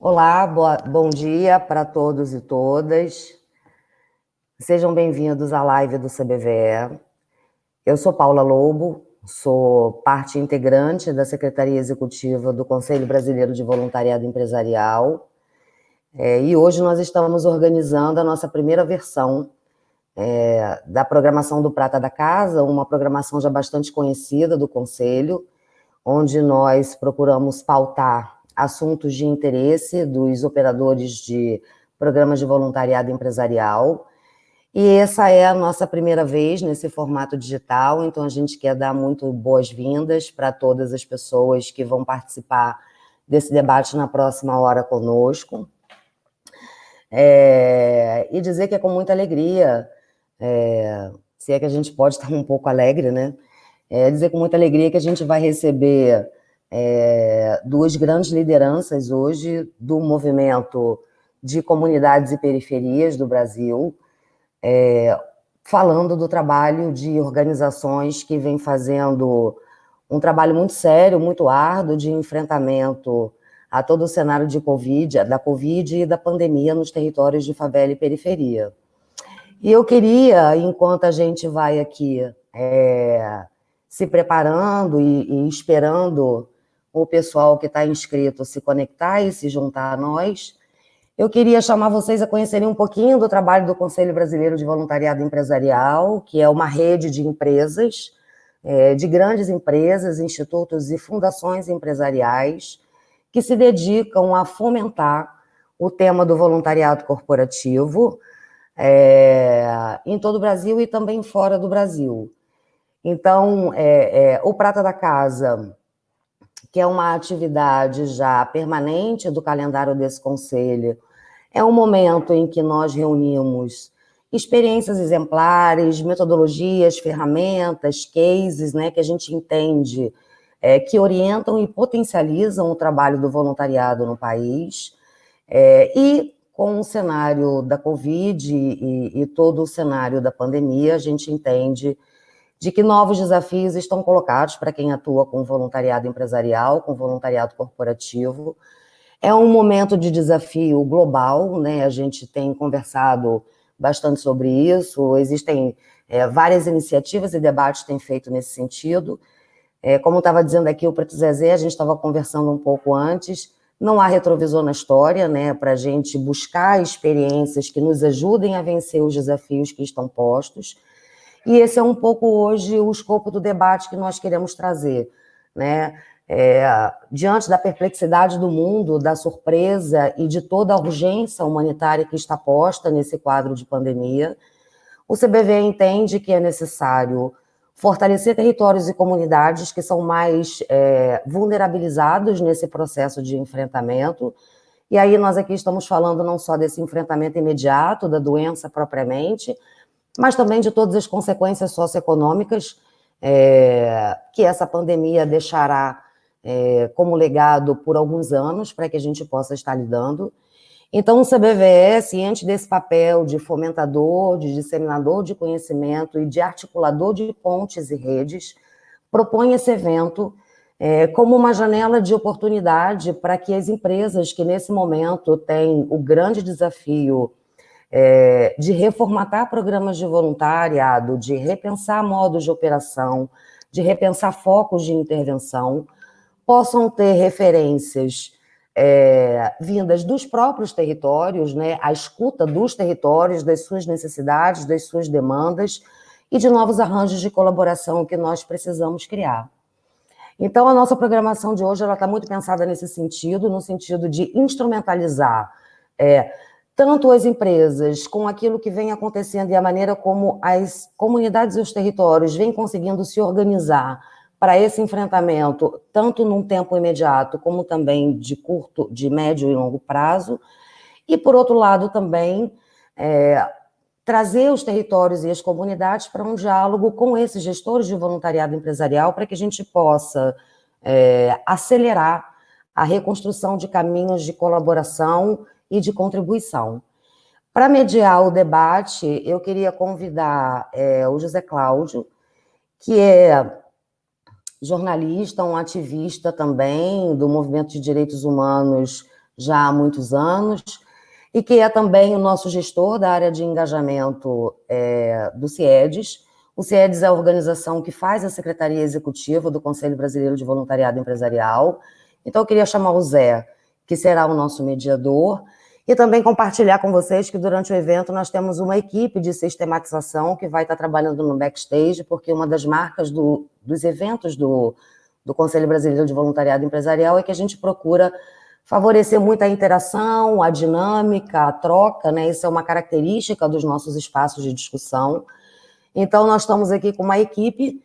Olá, bom dia para todos e todas. Sejam bem-vindos à live do CBVE. Eu sou Paula Lobo, sou parte integrante da Secretaria Executiva do Conselho Brasileiro de Voluntariado Empresarial, e hoje nós estamos organizando a nossa primeira versão da programação do Prata da Casa, uma programação já bastante conhecida do Conselho, onde nós procuramos pautar assuntos de interesse dos operadores de programas de voluntariado empresarial. E essa é a nossa primeira vez nesse formato digital, então a gente quer dar muito boas-vindas para todas as pessoas que vão participar desse debate na próxima hora conosco. E dizer que é com muita alegria, se é que a gente pode estar um pouco alegre, né? Dizer com muita alegria que a gente vai receber duas grandes lideranças hoje do movimento de comunidades e periferias do Brasil, falando do trabalho de organizações que vêm fazendo um trabalho muito sério, muito árduo de enfrentamento a todo o cenário da Covid e da pandemia nos territórios de favela e periferia. E eu queria, enquanto a gente vai aqui se preparando e esperando o pessoal que está inscrito se conectar e se juntar a nós, eu queria chamar vocês a conhecerem um pouquinho do trabalho do Conselho Brasileiro de Voluntariado Empresarial, que é uma rede de empresas, de grandes empresas, institutos e fundações empresariais, que se dedicam a fomentar o tema do voluntariado corporativo em todo o Brasil e também fora do Brasil. Então, o Prata da Casa, que é uma atividade já permanente do calendário desse conselho, é um momento em que nós reunimos experiências exemplares, metodologias, ferramentas, cases, né, que a gente entende que orientam e potencializam o trabalho do voluntariado no país, e com o cenário da Covid e todo o cenário da pandemia, a gente entende de que novos desafios estão colocados para quem atua com voluntariado empresarial, com voluntariado corporativo. É um momento de desafio global, né? A gente tem conversado bastante sobre isso, existem várias iniciativas e debates têm feito nesse sentido. Como estava dizendo aqui o Preto Zezé, a gente estava conversando um pouco antes, não há retrovisor na história, né? Para a gente buscar experiências que nos ajudem a vencer os desafios que estão postos. E esse é um pouco hoje o escopo do debate que nós queremos trazer, né? Diante da perplexidade do mundo, da surpresa e de toda a urgência humanitária que está posta nesse quadro de pandemia, o CBV entende que é necessário fortalecer territórios e comunidades que são mais vulnerabilizados nesse processo de enfrentamento. E aí nós aqui estamos falando não só desse enfrentamento imediato da doença propriamente, mas também de todas as consequências socioeconômicas que essa pandemia deixará como legado por alguns anos, para que a gente possa estar lidando. Então, o CBVE, ciente desse papel de fomentador, de disseminador de conhecimento e de articulador de pontes e redes, propõe esse evento como uma janela de oportunidade para que as empresas que, nesse momento, têm o grande desafio de reformatar programas de voluntariado, de repensar modos de operação, de repensar focos de intervenção, possam ter referências vindas dos próprios territórios, né, a escuta dos territórios, das suas necessidades, das suas demandas e de novos arranjos de colaboração que nós precisamos criar. Então, a nossa programação de hoje está muito pensada nesse sentido, no sentido de instrumentalizar tanto as empresas com aquilo que vem acontecendo e a maneira como as comunidades e os territórios vêm conseguindo se organizar para esse enfrentamento, tanto num tempo imediato, como também de curto, de médio e longo prazo, e, por outro lado, também trazer os territórios e as comunidades para um diálogo com esses gestores de voluntariado empresarial, para que a gente possa acelerar a reconstrução de caminhos de colaboração e de contribuição. Para mediar o debate, eu queria convidar o José Cláudio, que é jornalista, um ativista também do movimento de direitos humanos já há muitos anos, e que é também o nosso gestor da área de engajamento do CIEDES. O CIEDES é a organização que faz a Secretaria Executiva do Conselho Brasileiro de Voluntariado Empresarial. Então, eu queria chamar o Zé, que será o nosso mediador, e também compartilhar com vocês que durante o evento nós temos uma equipe de sistematização que vai estar trabalhando no backstage, porque uma das marcas dos eventos do Conselho Brasileiro de Voluntariado Empresarial é que a gente procura favorecer muito a interação, a dinâmica, a troca, né? Isso é uma característica dos nossos espaços de discussão. Então, nós estamos aqui com uma equipe.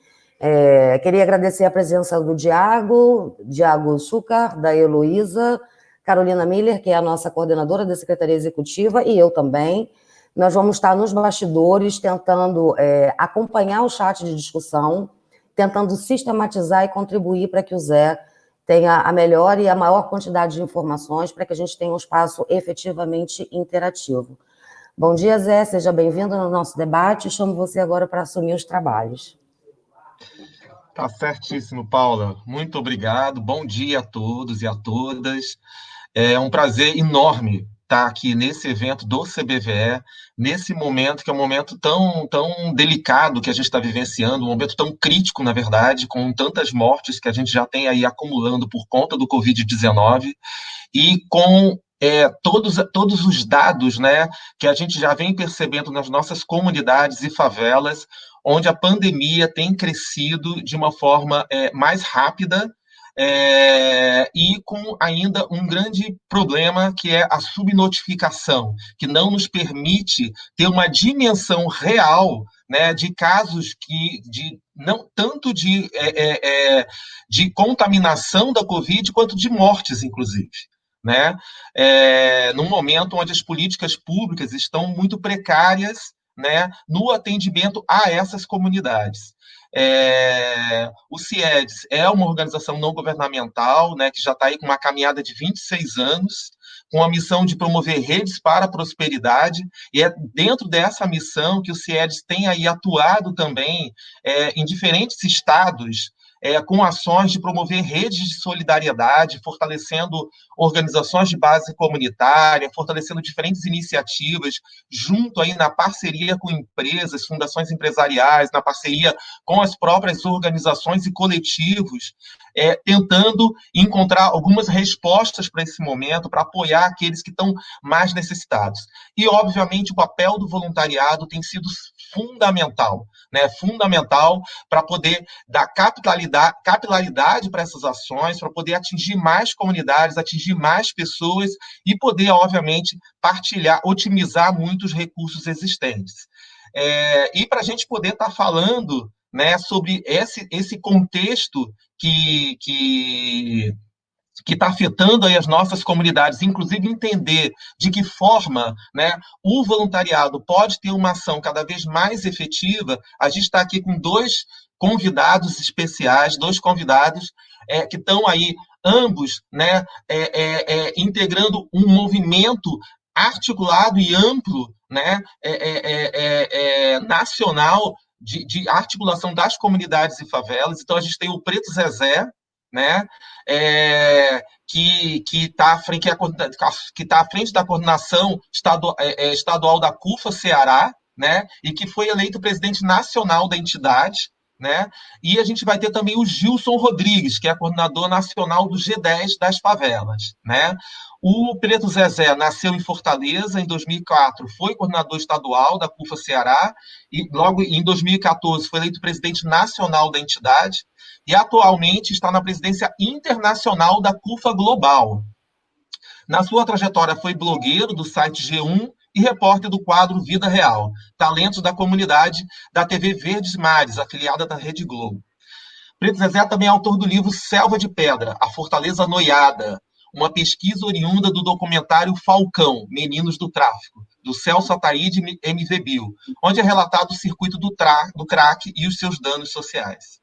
Queria agradecer a presença do Diago Schukar, da Heloísa, Carolina Miller, que é a nossa coordenadora da Secretaria Executiva, e eu também. Nós vamos estar nos bastidores tentando acompanhar o chat de discussão, tentando sistematizar e contribuir para que o Zé tenha a melhor e a maior quantidade de informações para que a gente tenha um espaço efetivamente interativo. Bom dia, Zé, seja bem-vindo no nosso debate. Chamo você agora para assumir os trabalhos. Tá certíssimo, Paula. Muito obrigado. Bom dia a todos e a todas. É um prazer enorme estar aqui nesse evento do CBVE, nesse momento que é um momento tão delicado que a gente está vivenciando, um momento tão crítico, na verdade, com tantas mortes que a gente já tem aí acumulando por conta do Covid-19 e com todos os dados, né, que a gente já vem percebendo nas nossas comunidades e favelas, onde a pandemia tem crescido de uma forma mais rápida, e com ainda um grande problema, que é a subnotificação, que não nos permite ter uma dimensão real, né, de casos não tanto de contaminação da Covid, quanto de mortes, inclusive. Né? Num momento onde as políticas públicas estão muito precárias, né, no atendimento a essas comunidades. O CIEDES é uma organização não governamental, né, que já está aí com uma caminhada de 26 anos, com a missão de promover redes para a prosperidade, e é dentro dessa missão que o CIEDES tem aí atuado também em diferentes estados, com ações de promover redes de solidariedade, fortalecendo organizações de base comunitária, fortalecendo diferentes iniciativas, junto aí na parceria com empresas, fundações empresariais, na parceria com as próprias organizações e coletivos, tentando encontrar algumas respostas para esse momento, para apoiar aqueles que estão mais necessitados. E, obviamente, o papel do voluntariado tem sido fundamental, né? Fundamental para poder dar capilaridade para essas ações, para poder atingir mais comunidades, atingir mais pessoas e poder, obviamente, partilhar, otimizar muitos recursos existentes. E para a gente poder estar falando, né, sobre esse contexto que está afetando aí as nossas comunidades, inclusive entender de que forma, né, o voluntariado pode ter uma ação cada vez mais efetiva. A gente está aqui com dois convidados especiais, dois convidados que estão aí, ambos, né, integrando um movimento articulado e amplo, né, nacional, de articulação das comunidades e favelas. Então, a gente tem o Preto Zezé, né, que está à frente da coordenação estadual da CUFA Ceará, né, e que foi eleito presidente nacional da entidade, né, e a gente vai ter também o Gilson Rodrigues, que é coordenador nacional do G10 das favelas, né. O Preto Zezé nasceu em Fortaleza em 2004, foi coordenador estadual da CUFA Ceará, e logo em 2014 foi eleito presidente nacional da entidade, e atualmente está na presidência internacional da CUFA Global. Na sua trajetória foi blogueiro do site G1 e repórter do quadro Vida Real, talentos da comunidade da TV Verdes Mares, afiliada da Rede Globo. Preto Zezé também é autor do livro Selva de Pedra, A Fortaleza Noiada, uma pesquisa oriunda do documentário Falcão, Meninos do Tráfico, do Celso Ataíde MV Bill, onde é relatado o circuito do crack e os seus danos sociais.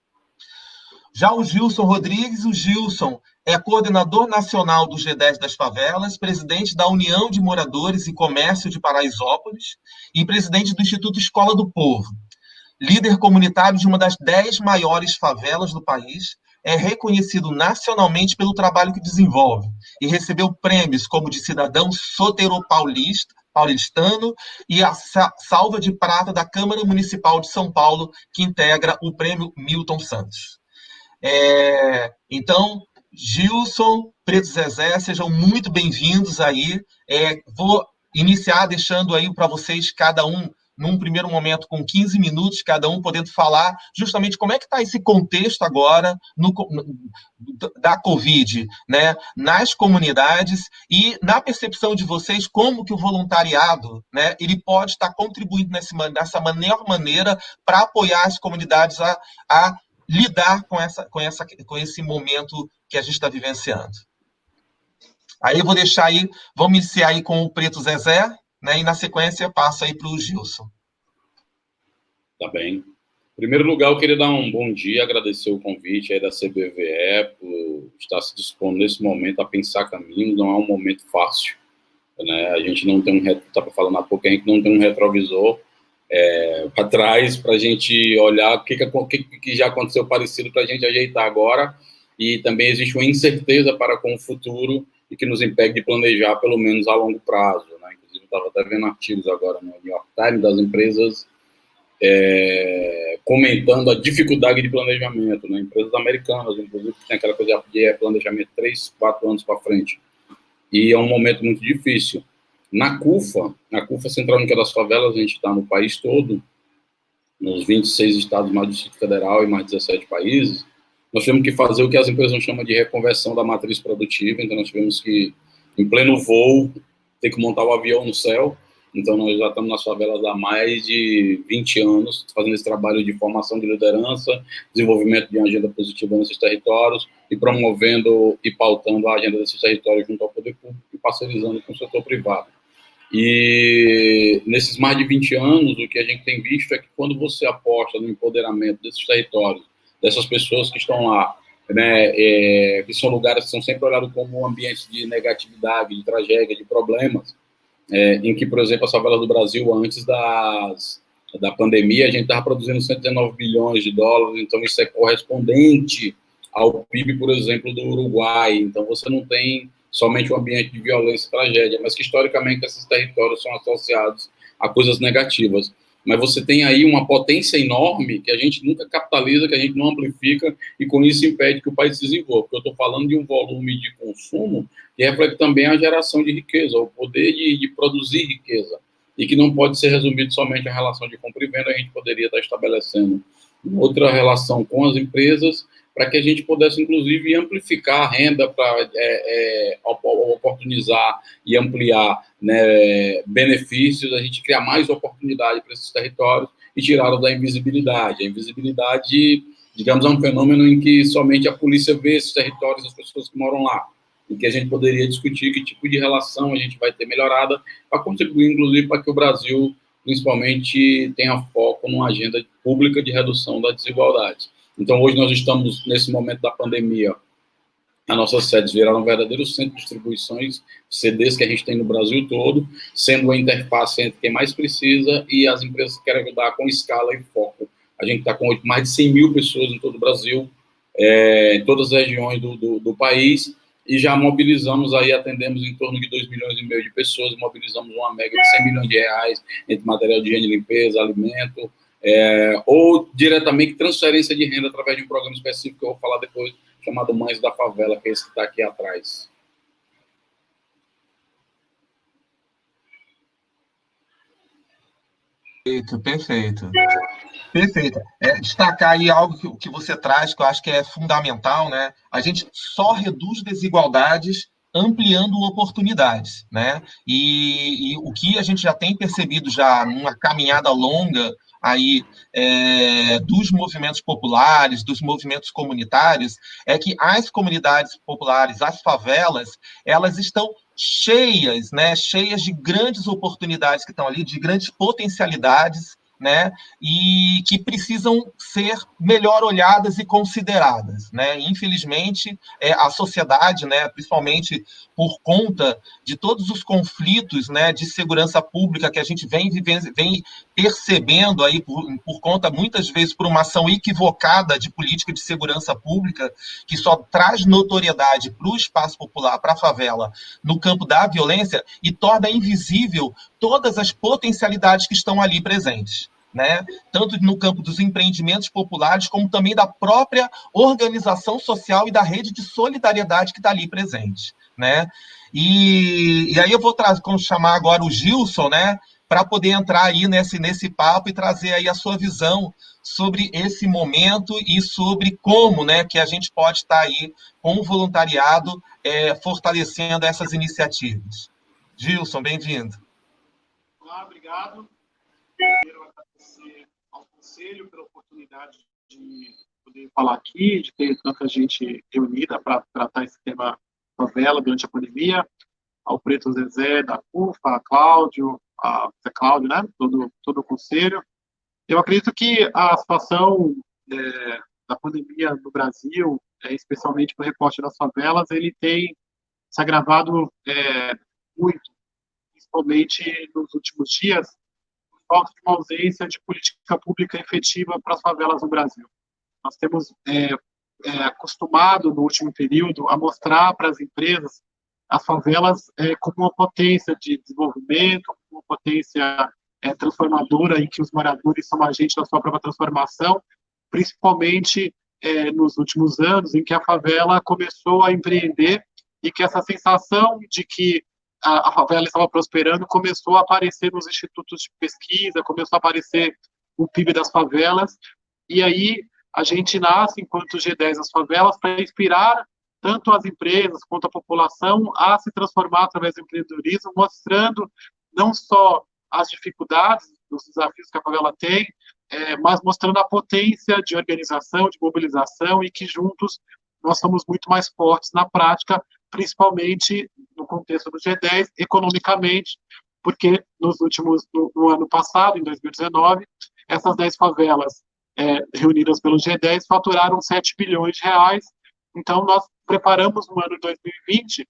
Já o Gilson Rodrigues, o Gilson é coordenador nacional do G10 das Favelas, presidente da União de Moradores e Comércio de Paraisópolis e presidente do Instituto Escola do Povo. Líder comunitário de uma das 10 maiores favelas do país, é reconhecido nacionalmente pelo trabalho que desenvolve e recebeu prêmios como de cidadão paulistano e a salva de prata da Câmara Municipal de São Paulo, que integra o prêmio Milton Santos. Então, Gilson, Preto Zezé, sejam muito bem-vindos aí. Vou iniciar deixando aí para vocês, cada um, num primeiro momento, com 15 minutos, cada um podendo falar justamente como é que está esse contexto agora da Covid, né, nas comunidades e na percepção de vocês, como que o voluntariado, né, ele pode estar contribuindo dessa melhor maneira para apoiar as comunidades a lidar com esse momento que a gente está vivenciando. Aí eu vou deixar aí, vamos iniciar aí com o Preto Zezé, né? E na sequência passo aí para o Gilson. Tá bem. Em primeiro lugar, eu queria dar um bom dia, agradecer o convite aí da CBVE por estar se dispondo nesse momento a pensar caminhos. Não é um momento fácil, né? A gente não tem estava falando há pouco, a gente não tem um retrovisor para trás para a gente olhar o que já aconteceu parecido para a gente ajeitar agora, e também existe uma incerteza para com o futuro e que nos impede de planejar pelo menos a longo prazo, né? Inclusive, eu estava até vendo artigos agora no New York Times das empresas comentando a dificuldade de planejamento, né? Empresas americanas, inclusive, que tem aquela coisa de planejamento 3, 4 anos para frente, e é um momento muito difícil. Na CUFA Central Única das Favelas, a gente está no país todo, nos 26 estados mais do Distrito Federal e mais 17 países. Nós tivemos que fazer o que as empresas chamam de reconversão da matriz produtiva, então nós tivemos que, em pleno voo, ter que montar o avião no céu. Então nós já estamos nas favelas há mais de 20 anos, fazendo esse trabalho de formação de liderança, desenvolvimento de uma agenda positiva nesses territórios e promovendo e pautando a agenda desses territórios junto ao poder público e parcerizando com o setor privado. E nesses mais de 20 anos, o que a gente tem visto é que quando você aposta no empoderamento desses territórios, dessas pessoas que estão lá, né, que são lugares que são sempre olhados como ambientes de negatividade, de tragédia, de problemas, em que, por exemplo, as favelas do Brasil, antes da pandemia, a gente estava produzindo 119 bilhões de dólares, então isso é correspondente ao PIB, por exemplo, do Uruguai. Então você não tem somente um ambiente de violência e tragédia, mas que historicamente esses territórios são associados a coisas negativas. Mas você tem aí uma potência enorme que a gente nunca capitaliza, que a gente não amplifica, e com isso impede que o país se desenvolva. Porque eu estou falando de um volume de consumo que reflete também a geração de riqueza, o poder de produzir riqueza, e que não pode ser resumido somente à relação de compra e venda. A gente poderia estar estabelecendo outra relação com as empresas, para que a gente pudesse, inclusive, amplificar a renda para oportunizar e ampliar, né, benefícios, a gente criar mais oportunidade para esses territórios e tirá-los da invisibilidade. A invisibilidade, digamos, é um fenômeno em que somente a polícia vê esses territórios, as pessoas que moram lá, e que a gente poderia discutir que tipo de relação a gente vai ter melhorada para contribuir, inclusive, para que o Brasil, principalmente, tenha foco numa agenda pública de redução das desigualdades. Então, hoje nós estamos, nesse momento da pandemia, as nossas sedes viraram um verdadeiro centro de distribuições, CDs que a gente tem no Brasil todo, sendo a interface entre quem mais precisa e as empresas que querem ajudar com escala e foco. A gente está com mais de 100 mil pessoas em todo o Brasil, em todas as regiões do país, e já mobilizamos aí, atendemos em torno de 2,5 milhões de pessoas, mobilizamos uma média de 100 milhões de reais entre material de higiene e limpeza, alimento, ou diretamente transferência de renda através de um programa específico que eu vou falar depois, chamado Mães da Favela, que é esse que está aqui atrás. Perfeito. Perfeito. Destacar aí algo que você traz, que eu acho que é fundamental, né? A gente só reduz desigualdades ampliando oportunidades, né? E o que a gente já tem percebido já numa caminhada longa aí dos movimentos populares, dos movimentos comunitários, é que as comunidades populares, as favelas, elas estão cheias, né? Cheias de grandes oportunidades que estão ali, de grandes potencialidades, né, e que precisam ser melhor olhadas e consideradas, né? Infelizmente, a sociedade, né, principalmente por conta de todos os conflitos, né, de segurança pública que a gente vem percebendo aí por conta, muitas vezes, por uma ação equivocada de política de segurança pública, que só traz notoriedade para o espaço popular, para a favela, no campo da violência, e torna invisível todas as potencialidades que estão ali presentes, né? Tanto no campo dos empreendimentos populares, como também da própria organização social e da rede de solidariedade que está ali presente, né? E aí eu vou chamar agora o Gilson, né, para poder entrar aí nesse papo e trazer aí a sua visão sobre esse momento e sobre como, né, que a gente pode estar aí com o voluntariado fortalecendo essas iniciativas. Gilson, bem-vindo. Olá, obrigado. Primeiro, agradecer ao Conselho pela oportunidade de poder falar aqui, de ter tanta gente reunida para tratar esse tema favela durante a pandemia, ao Preto Zezé da CUFA, a Cláudio, Zé Cláudio, né? Todo o Conselho. Eu acredito que a situação da pandemia no Brasil, especialmente para o recorte das favelas, ele tem se agravado muito, principalmente nos últimos dias, por causa de uma ausência de política pública efetiva para as favelas no Brasil. Nós temos acostumado, no último período, a mostrar para as empresas as favelas como uma potência de desenvolvimento, como uma potência transformadora, em que os moradores são agentes da sua própria transformação, principalmente nos últimos anos, em que a favela começou a empreender e que essa sensação de que a favela estava prosperando começou a aparecer nos institutos de pesquisa, começou a aparecer o PIB das favelas, e aí a gente nasce, enquanto G10 das favelas, para inspirar tanto as empresas quanto a população a se transformar através do empreendedorismo, mostrando não só as dificuldades, os desafios que a favela tem, mas mostrando a potência de organização, de mobilização, e que juntos nós somos muito mais fortes na prática, principalmente no contexto do G10, economicamente, porque no ano passado, em 2019, essas 10 favelas reunidas pelo G10 faturaram 7 bilhões de reais. Então, nós preparamos o ano de 2020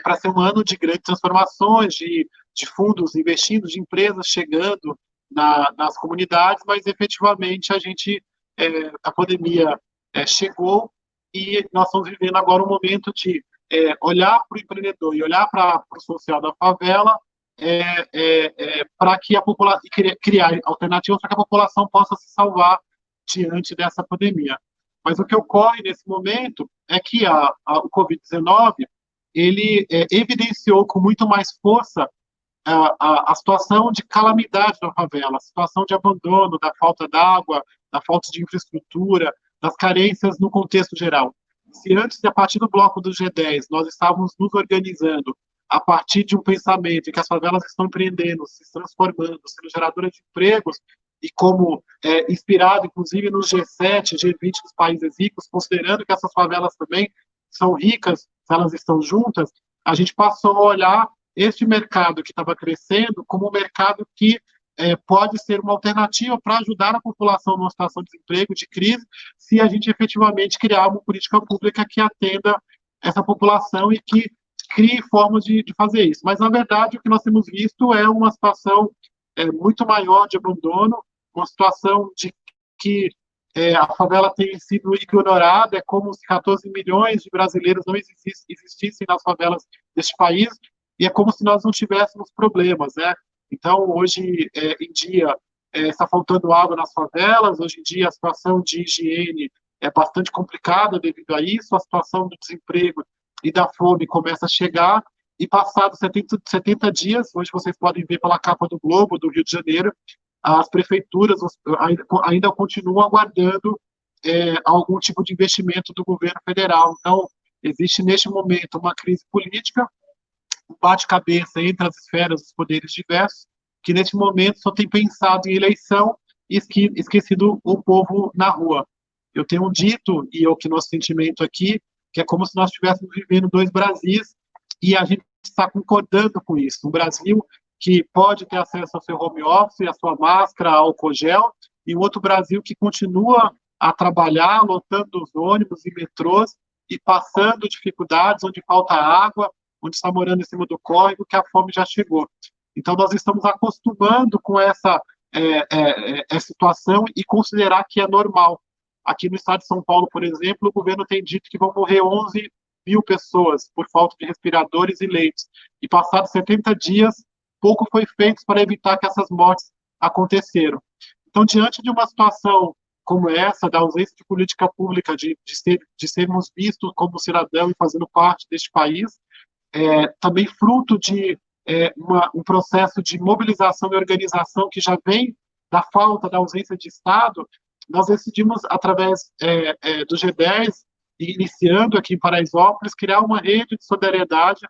para ser um ano de grandes transformações, de fundos investindo, de empresas chegando nas comunidades, mas efetivamente a pandemia chegou e nós estamos vivendo agora um momento de olhar para o empreendedor e olhar para o social da favela para que a população, criar alternativas para que a população possa se salvar diante dessa pandemia. Mas o que ocorre nesse momento é que o Covid-19 ele evidenciou com muito mais força a situação de calamidade da favela, a situação de abandono, da falta d'água, da falta de infraestrutura, das carências no contexto geral. Se antes, a partir do bloco do G10, nós estávamos nos organizando a partir de um pensamento em que as favelas estão empreendendo, se transformando, sendo geradoras de empregos, e como inspirado, inclusive, no G7, G20 dos países ricos, considerando que essas favelas também são ricas, elas estão juntas, a gente passou a olhar este mercado que estava crescendo como um mercado que pode ser uma alternativa para ajudar a população numa situação de desemprego, de crise, se a gente efetivamente criar uma política pública que atenda essa população e que crie formas de fazer isso. Mas, na verdade, o que nós temos visto é uma situação muito maior de abandono, uma situação de que a favela tem sido ignorada, é como se 14 milhões de brasileiros não existissem nas favelas deste país, e é como se nós não tivéssemos problemas, né? Então, hoje em dia, está faltando água nas favelas, hoje em dia a situação de higiene é bastante complicada devido a isso, a situação do desemprego e da fome começa a chegar, e passados 70 dias, hoje vocês podem ver pela capa do Globo, do Rio de Janeiro, as prefeituras ainda continuam aguardando algum tipo de investimento do governo federal. Então, existe neste momento uma crise política, um bate-cabeça entre as esferas dos poderes diversos, que neste momento só tem pensado em eleição e esquecido o povo na rua. Eu tenho dito, e o que nosso sentimento aqui, que é como se nós estivéssemos vivendo dois Brasis, e a gente está concordando com isso. Um Brasil que pode ter acesso ao seu home office, à sua máscara, álcool gel, e um outro Brasil que continua a trabalhar, lotando os ônibus e metrôs e passando dificuldades, onde falta água, onde está morando em cima do córrego, que a fome já chegou. Então, nós estamos acostumando com essa situação e considerar que é normal. Aqui no estado de São Paulo, por exemplo, o governo tem dito que vão morrer 11 mil pessoas por falta de respiradores e leitos. E passados 70 dias, pouco foi feito para evitar que essas mortes aconteceram. Então, diante de uma situação como essa, da ausência de política pública, de sermos vistos como cidadão e fazendo parte deste país, também fruto de um processo de mobilização e organização que já vem da falta, da ausência de Estado, nós decidimos, através do G10, iniciando aqui em Paraisópolis, criar uma rede de solidariedade,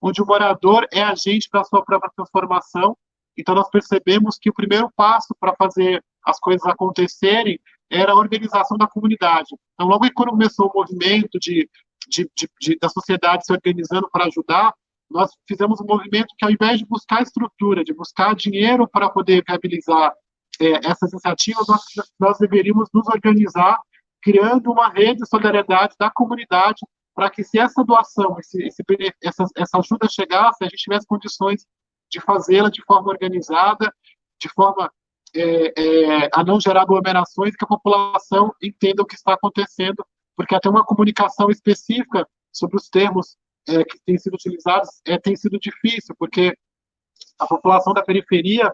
onde o morador é agente da sua própria transformação. Então, nós percebemos que o primeiro passo para fazer as coisas acontecerem era a organização da comunidade. Então, logo que quando começou o movimento da sociedade se organizando para ajudar, nós fizemos um movimento que, ao invés de buscar estrutura, de buscar dinheiro para poder viabilizar essas iniciativas, nós deveríamos nos organizar, criando uma rede de solidariedade da comunidade, para que, se essa doação, essa ajuda chegasse, a gente tivesse condições de fazê-la de forma organizada, de forma a não gerar aglomerações, que a população entenda o que está acontecendo, porque até uma comunicação específica sobre os termos que têm sido utilizados tem sido difícil, porque a população da periferia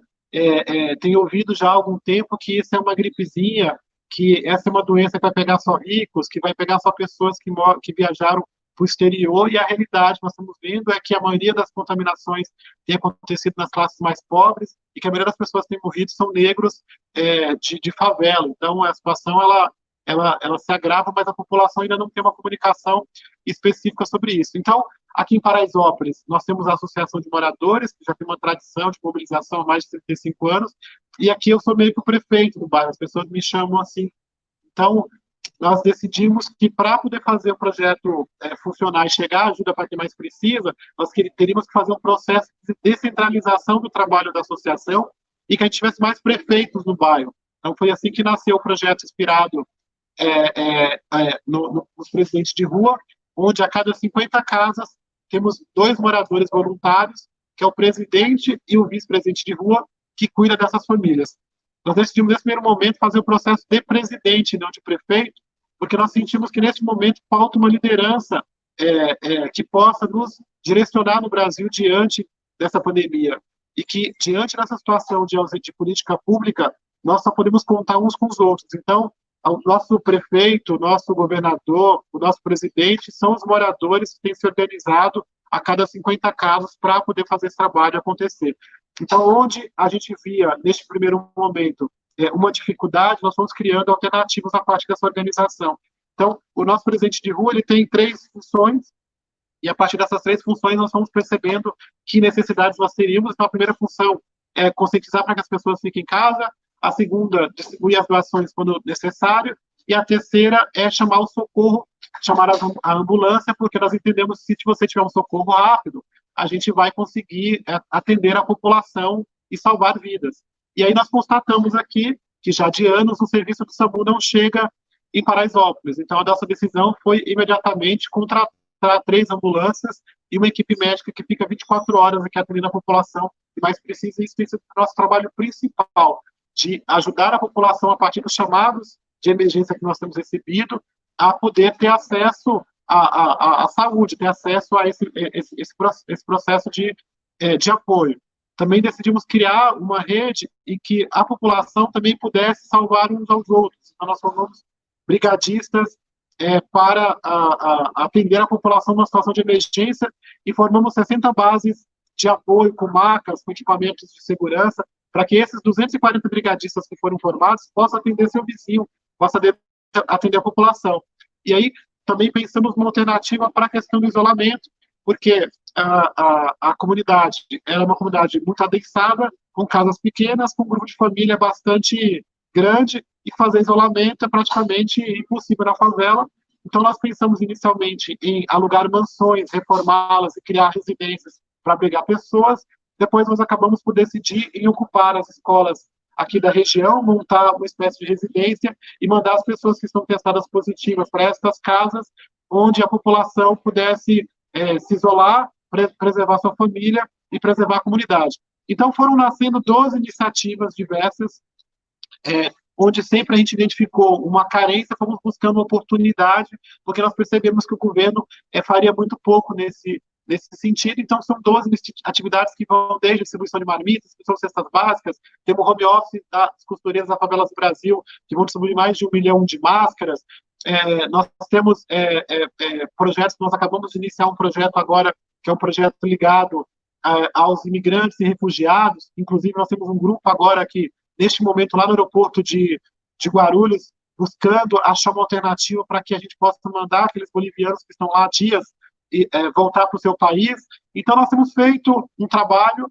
tem ouvido já há algum tempo que isso é uma gripezinha, que essa é uma doença que vai pegar só ricos, que vai pegar só pessoas que viajaram para o exterior, e a realidade que nós estamos vendo é que a maioria das contaminações tem acontecido nas classes mais pobres, e que a maioria das pessoas que têm morrido são negros de favela. Então, a situação ela se agrava, mas a população ainda não tem uma comunicação específica sobre isso. Então, aqui em Paraisópolis, nós temos a Associação de Moradores, que já tem uma tradição de mobilização há mais de 35 anos, e aqui eu sou meio que o prefeito do bairro, as pessoas me chamam assim. Então, nós decidimos que, para poder fazer o projeto funcionar e chegar a ajuda para quem mais precisa, nós teríamos que fazer um processo de descentralização do trabalho da associação e que a gente tivesse mais prefeitos no bairro. Então, foi assim que nasceu o projeto, inspirado nos presidentes de rua, onde a cada 50 casas temos 2 moradores voluntários, que é o presidente e o vice-presidente de rua, que cuida dessas famílias. Nós decidimos, nesse primeiro momento, fazer o processo de presidente, não de prefeito, porque nós sentimos que, nesse momento, falta uma liderança que possa nos direcionar no Brasil diante dessa pandemia. E que, diante dessa situação de política pública, nós só podemos contar uns com os outros. Então, o nosso prefeito, o nosso governador, o nosso presidente são os moradores que têm se organizado a cada 50 casos para poder fazer esse trabalho acontecer. Então, onde a gente via, neste primeiro momento, uma dificuldade, nós fomos criando alternativas a partir dessa organização. Então, o nosso presidente de rua, ele tem 3 funções, e a partir dessas 3 funções nós fomos percebendo que necessidades nós teríamos. Então, a primeira função é conscientizar para que as pessoas fiquem em casa, a segunda, distribuir as doações quando necessário, e a terceira é chamar o socorro, chamar a ambulância, porque nós entendemos que, se você tiver um socorro rápido, a gente vai conseguir atender a população e salvar vidas. E aí nós constatamos aqui que, já de anos, o serviço do SAMU não chega em Paraisópolis. Então, a nossa decisão foi imediatamente contratar 3 ambulâncias e uma equipe médica que fica 24 horas aqui atendendo a população que mais precisa. E isso tem sido o nosso trabalho principal, de ajudar a população, a partir dos chamados de emergência que nós temos recebido, a poder ter acesso à saúde, ter acesso a esse processo de apoio. Também decidimos criar uma rede em que a população também pudesse salvar uns aos outros. Então, nós formamos brigadistas para atender a população numa situação de emergência, e formamos 60 bases de apoio com macas, com equipamentos de segurança, para que esses 240 brigadistas que foram formados possam atender seu vizinho, possam atender a população. E aí também pensamos numa alternativa para a questão do isolamento, porque a comunidade era uma comunidade muito adensada, com casas pequenas, com um grupo de família bastante grande, e fazer isolamento é praticamente impossível na favela. Então, nós pensamos inicialmente em alugar mansões, reformá-las e criar residências para abrigar pessoas, depois nós acabamos por decidir em ocupar as escolas aqui da região, montar uma espécie de residência e mandar as pessoas que estão testadas positivas para estas casas, onde a população pudesse se isolar, preservar sua família e preservar a comunidade. Então, foram nascendo 12 iniciativas diversas, onde sempre a gente identificou uma carência, fomos buscando uma oportunidade, porque nós percebemos que o governo faria muito pouco nesse sentido. Então, são 12 atividades que vão desde a distribuição de marmitas, distribuição de cestas básicas, temos home office das costureiras da Favelas do Brasil, que vão distribuir mais de 1 milhão de máscaras. Nós temos projetos, nós acabamos de iniciar um projeto agora, que é um projeto ligado aos imigrantes e refugiados. Inclusive, nós temos um grupo agora que, neste momento, lá no aeroporto de Guarulhos, buscando achar uma alternativa para que a gente possa mandar aqueles bolivianos que estão lá há dias e voltar para o seu país. Então, nós temos feito um trabalho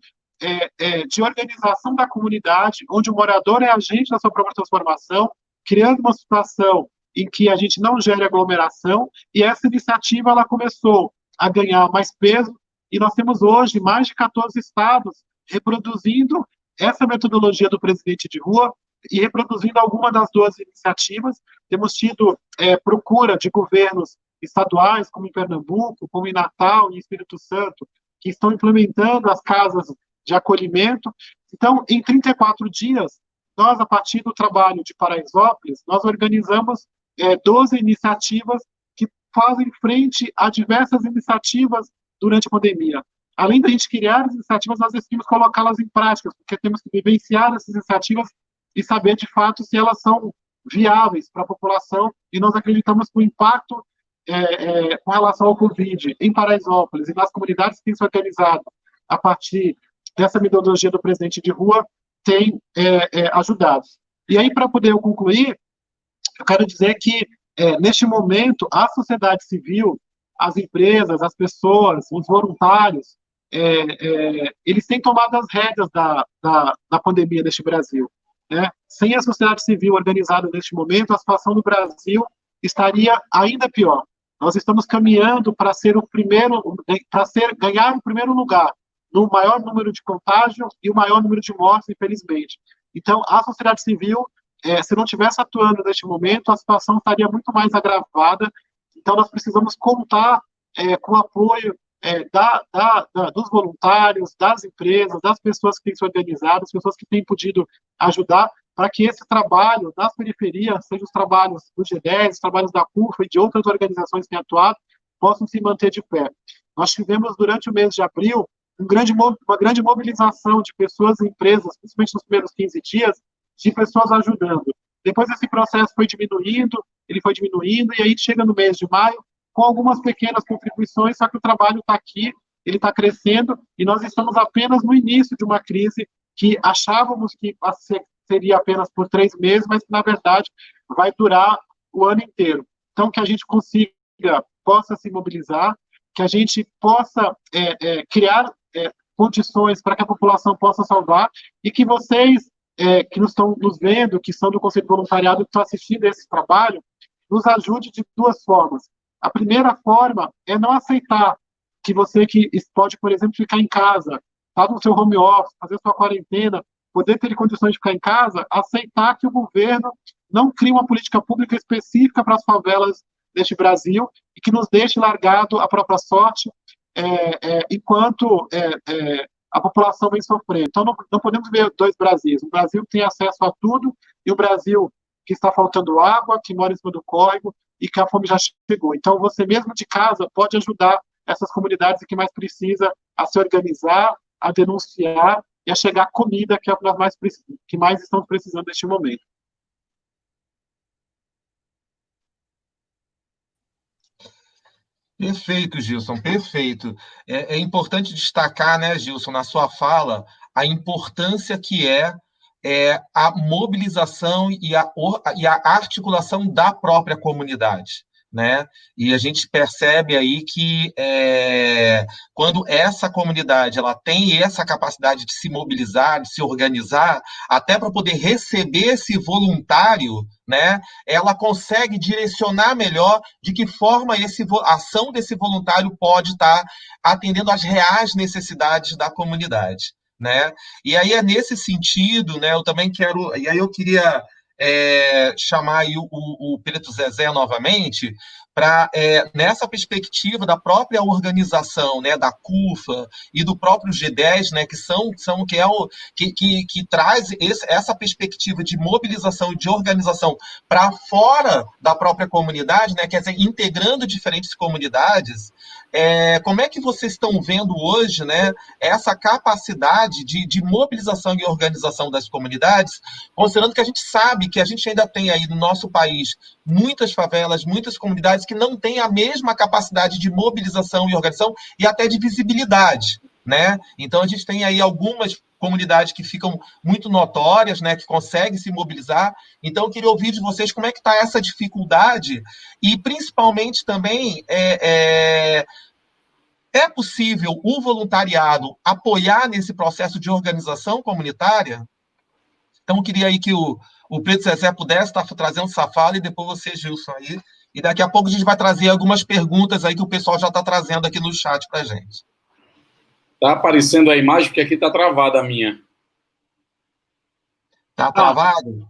de organização da comunidade, onde o morador é agente da sua própria transformação, criando uma situação em que a gente não gere aglomeração, e essa iniciativa ela começou a ganhar mais peso, e nós temos hoje mais de 14 estados reproduzindo essa metodologia do presidente de rua e reproduzindo alguma das 12 iniciativas. Temos tido procura de governos estaduais, como em Pernambuco, como em Natal e Espírito Santo, que estão implementando as casas de acolhimento. Então, em 34 dias, nós, a partir do trabalho de Paraisópolis, nós organizamos 12 iniciativas que fazem frente a diversas iniciativas durante a pandemia. Além da gente criar as iniciativas, nós decidimos colocá-las em prática, porque temos que vivenciar essas iniciativas e saber, de fato, se elas são viáveis para a população, e nós acreditamos que o impacto com relação ao Covid em Paraisópolis e nas comunidades que têm se organizado a partir dessa metodologia do presidente de rua tem ajudado. E aí, para poder concluir, eu quero dizer que, neste momento, a sociedade civil, as empresas, as pessoas, os voluntários, eles têm tomado as rédeas da pandemia neste Brasil. Né? Sem a sociedade civil organizada neste momento, a situação do Brasil estaria ainda pior. Nós estamos caminhando para ser o primeiro, ganhar o primeiro lugar no maior número de contágio e o maior número de mortes, infelizmente. Então, a sociedade civil, se não estivesse atuando neste momento, a situação estaria muito mais agravada. Então, nós precisamos contar com o apoio dos voluntários, das empresas, das pessoas que têm se organizado, das pessoas que têm podido ajudar, para que esse trabalho das periferias, seja os trabalhos do G10, os trabalhos da CUFA e de outras organizações que têm atuado, possam se manter de pé. Nós tivemos, durante o mês de abril, uma grande mobilização de pessoas e empresas, principalmente nos primeiros 15 dias, de pessoas ajudando. Depois esse processo foi diminuindo, e aí chega no mês de maio, com algumas pequenas contribuições, só que o trabalho está aqui, ele está crescendo, e nós estamos apenas no início de uma crise que achávamos que seria apenas por 3 meses, mas que, na verdade, vai durar o ano inteiro. Então, que a gente possa se mobilizar, que a gente possa criar condições para que a população possa salvar, e que vocês que estão nos vendo, que são do Conselho de Voluntariado, que estão assistindo a esse trabalho, nos ajude de 2 formas. A primeira forma é não aceitar que você que pode, por exemplo, ficar em casa, estar no seu home office, fazer sua quarentena, poder ter condições de ficar em casa, aceitar que o governo não crie uma política pública específica para as favelas deste Brasil e que nos deixe largado à própria sorte enquanto a população vem sofrendo. Então, não podemos ver 2 Brasis. Um Brasil que tem acesso a tudo e um Brasil que está faltando água, que mora em cima do córrego e que a fome já chegou. Então, você mesmo de casa pode ajudar essas comunidades que mais precisa a se organizar, a denunciar e a chegar comida, que é o que mais estamos precisando neste momento. Perfeito, Gilson, perfeito. É importante destacar, né, Gilson, na sua fala, a importância que é a mobilização e a articulação da própria comunidade. né? E a gente percebe aí que quando essa comunidade ela tem essa capacidade de se mobilizar, de se organizar, até para poder receber esse voluntário, né? Ela consegue direcionar melhor de que forma a ação desse voluntário pode estar atendendo às reais necessidades da comunidade, né? E aí é nesse sentido, né? Eu também quero, e aí eu queria chamar aí o Preto Zezé novamente para, nessa perspectiva da própria organização, né, da CUFA e do próprio G10, né, que traz essa perspectiva de mobilização e de organização para fora da própria comunidade, né, quer dizer, integrando diferentes comunidades. Como é que vocês estão vendo hoje, né, essa capacidade de mobilização e organização das comunidades, considerando que a gente sabe que a gente ainda tem aí no nosso país muitas favelas, muitas comunidades que não têm a mesma capacidade de mobilização e organização e até de visibilidade, né? Então a gente tem aí algumas comunidades que ficam muito notórias, né, que conseguem se mobilizar. Então eu queria ouvir de vocês como é que está essa dificuldade e principalmente também é possível o voluntariado apoiar nesse processo de organização comunitária? Então, eu queria aí que o Preto Zezé pudesse estar trazendo essa fala e depois você, Gilson, aí. E daqui a pouco a gente vai trazer algumas perguntas aí que o pessoal já está trazendo aqui no chat para a gente. Está aparecendo a imagem, porque aqui está travada a minha. Está travado?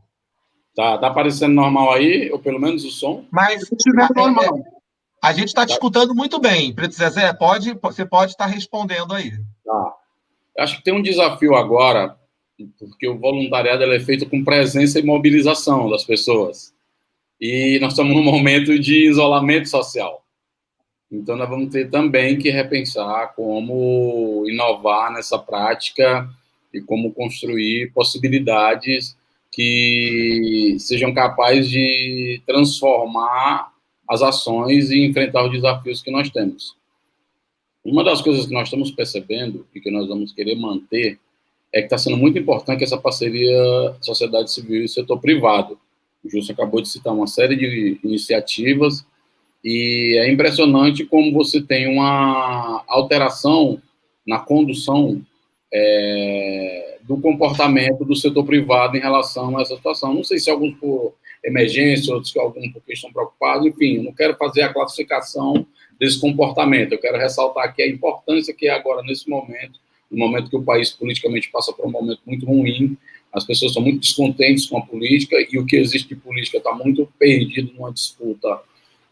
Tá aparecendo normal aí, ou pelo menos o som? Mas a gente está te escutando muito bem. Preto Zezé, você pode estar respondendo aí. Tá. Acho que tem um desafio agora, porque o voluntariado é feito com presença e mobilização das pessoas. E nós estamos num momento de isolamento social. Então, nós vamos ter também que repensar como inovar nessa prática e como construir possibilidades que sejam capazes de transformar as ações e enfrentar os desafios que nós temos. Uma das coisas que nós estamos percebendo e que nós vamos querer manter é que está sendo muito importante essa parceria sociedade civil e setor privado. O Justo acabou de citar uma série de iniciativas e é impressionante como você tem uma alteração na condução do comportamento do setor privado em relação a essa situação. Não sei se alguns por emergência, outros alguns porque estão preocupados, enfim, eu não quero fazer a classificação desse comportamento, eu quero ressaltar aqui a importância que é agora, nesse momento, no momento que o país politicamente passa por um momento muito ruim, as pessoas estão muito descontentes com a política e o que existe de política está muito perdido numa disputa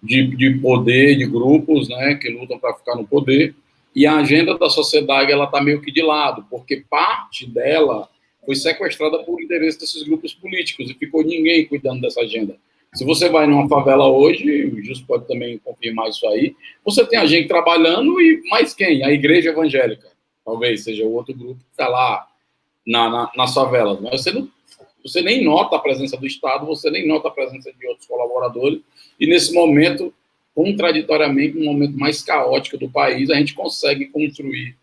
de poder, de grupos, né, que lutam para ficar no poder, e a agenda da sociedade ela está meio que de lado, porque parte dela foi sequestrada por interesse desses grupos políticos e ficou ninguém cuidando dessa agenda. Se você vai numa favela hoje, o Justo pode também confirmar isso aí, você tem a gente trabalhando e mais quem? A igreja evangélica, talvez seja o outro grupo que está lá nas favelas. Mas você nem nota a presença do Estado, você nem nota a presença de outros colaboradores, e nesse momento, contraditoriamente, no momento mais caótico do país, a gente consegue construir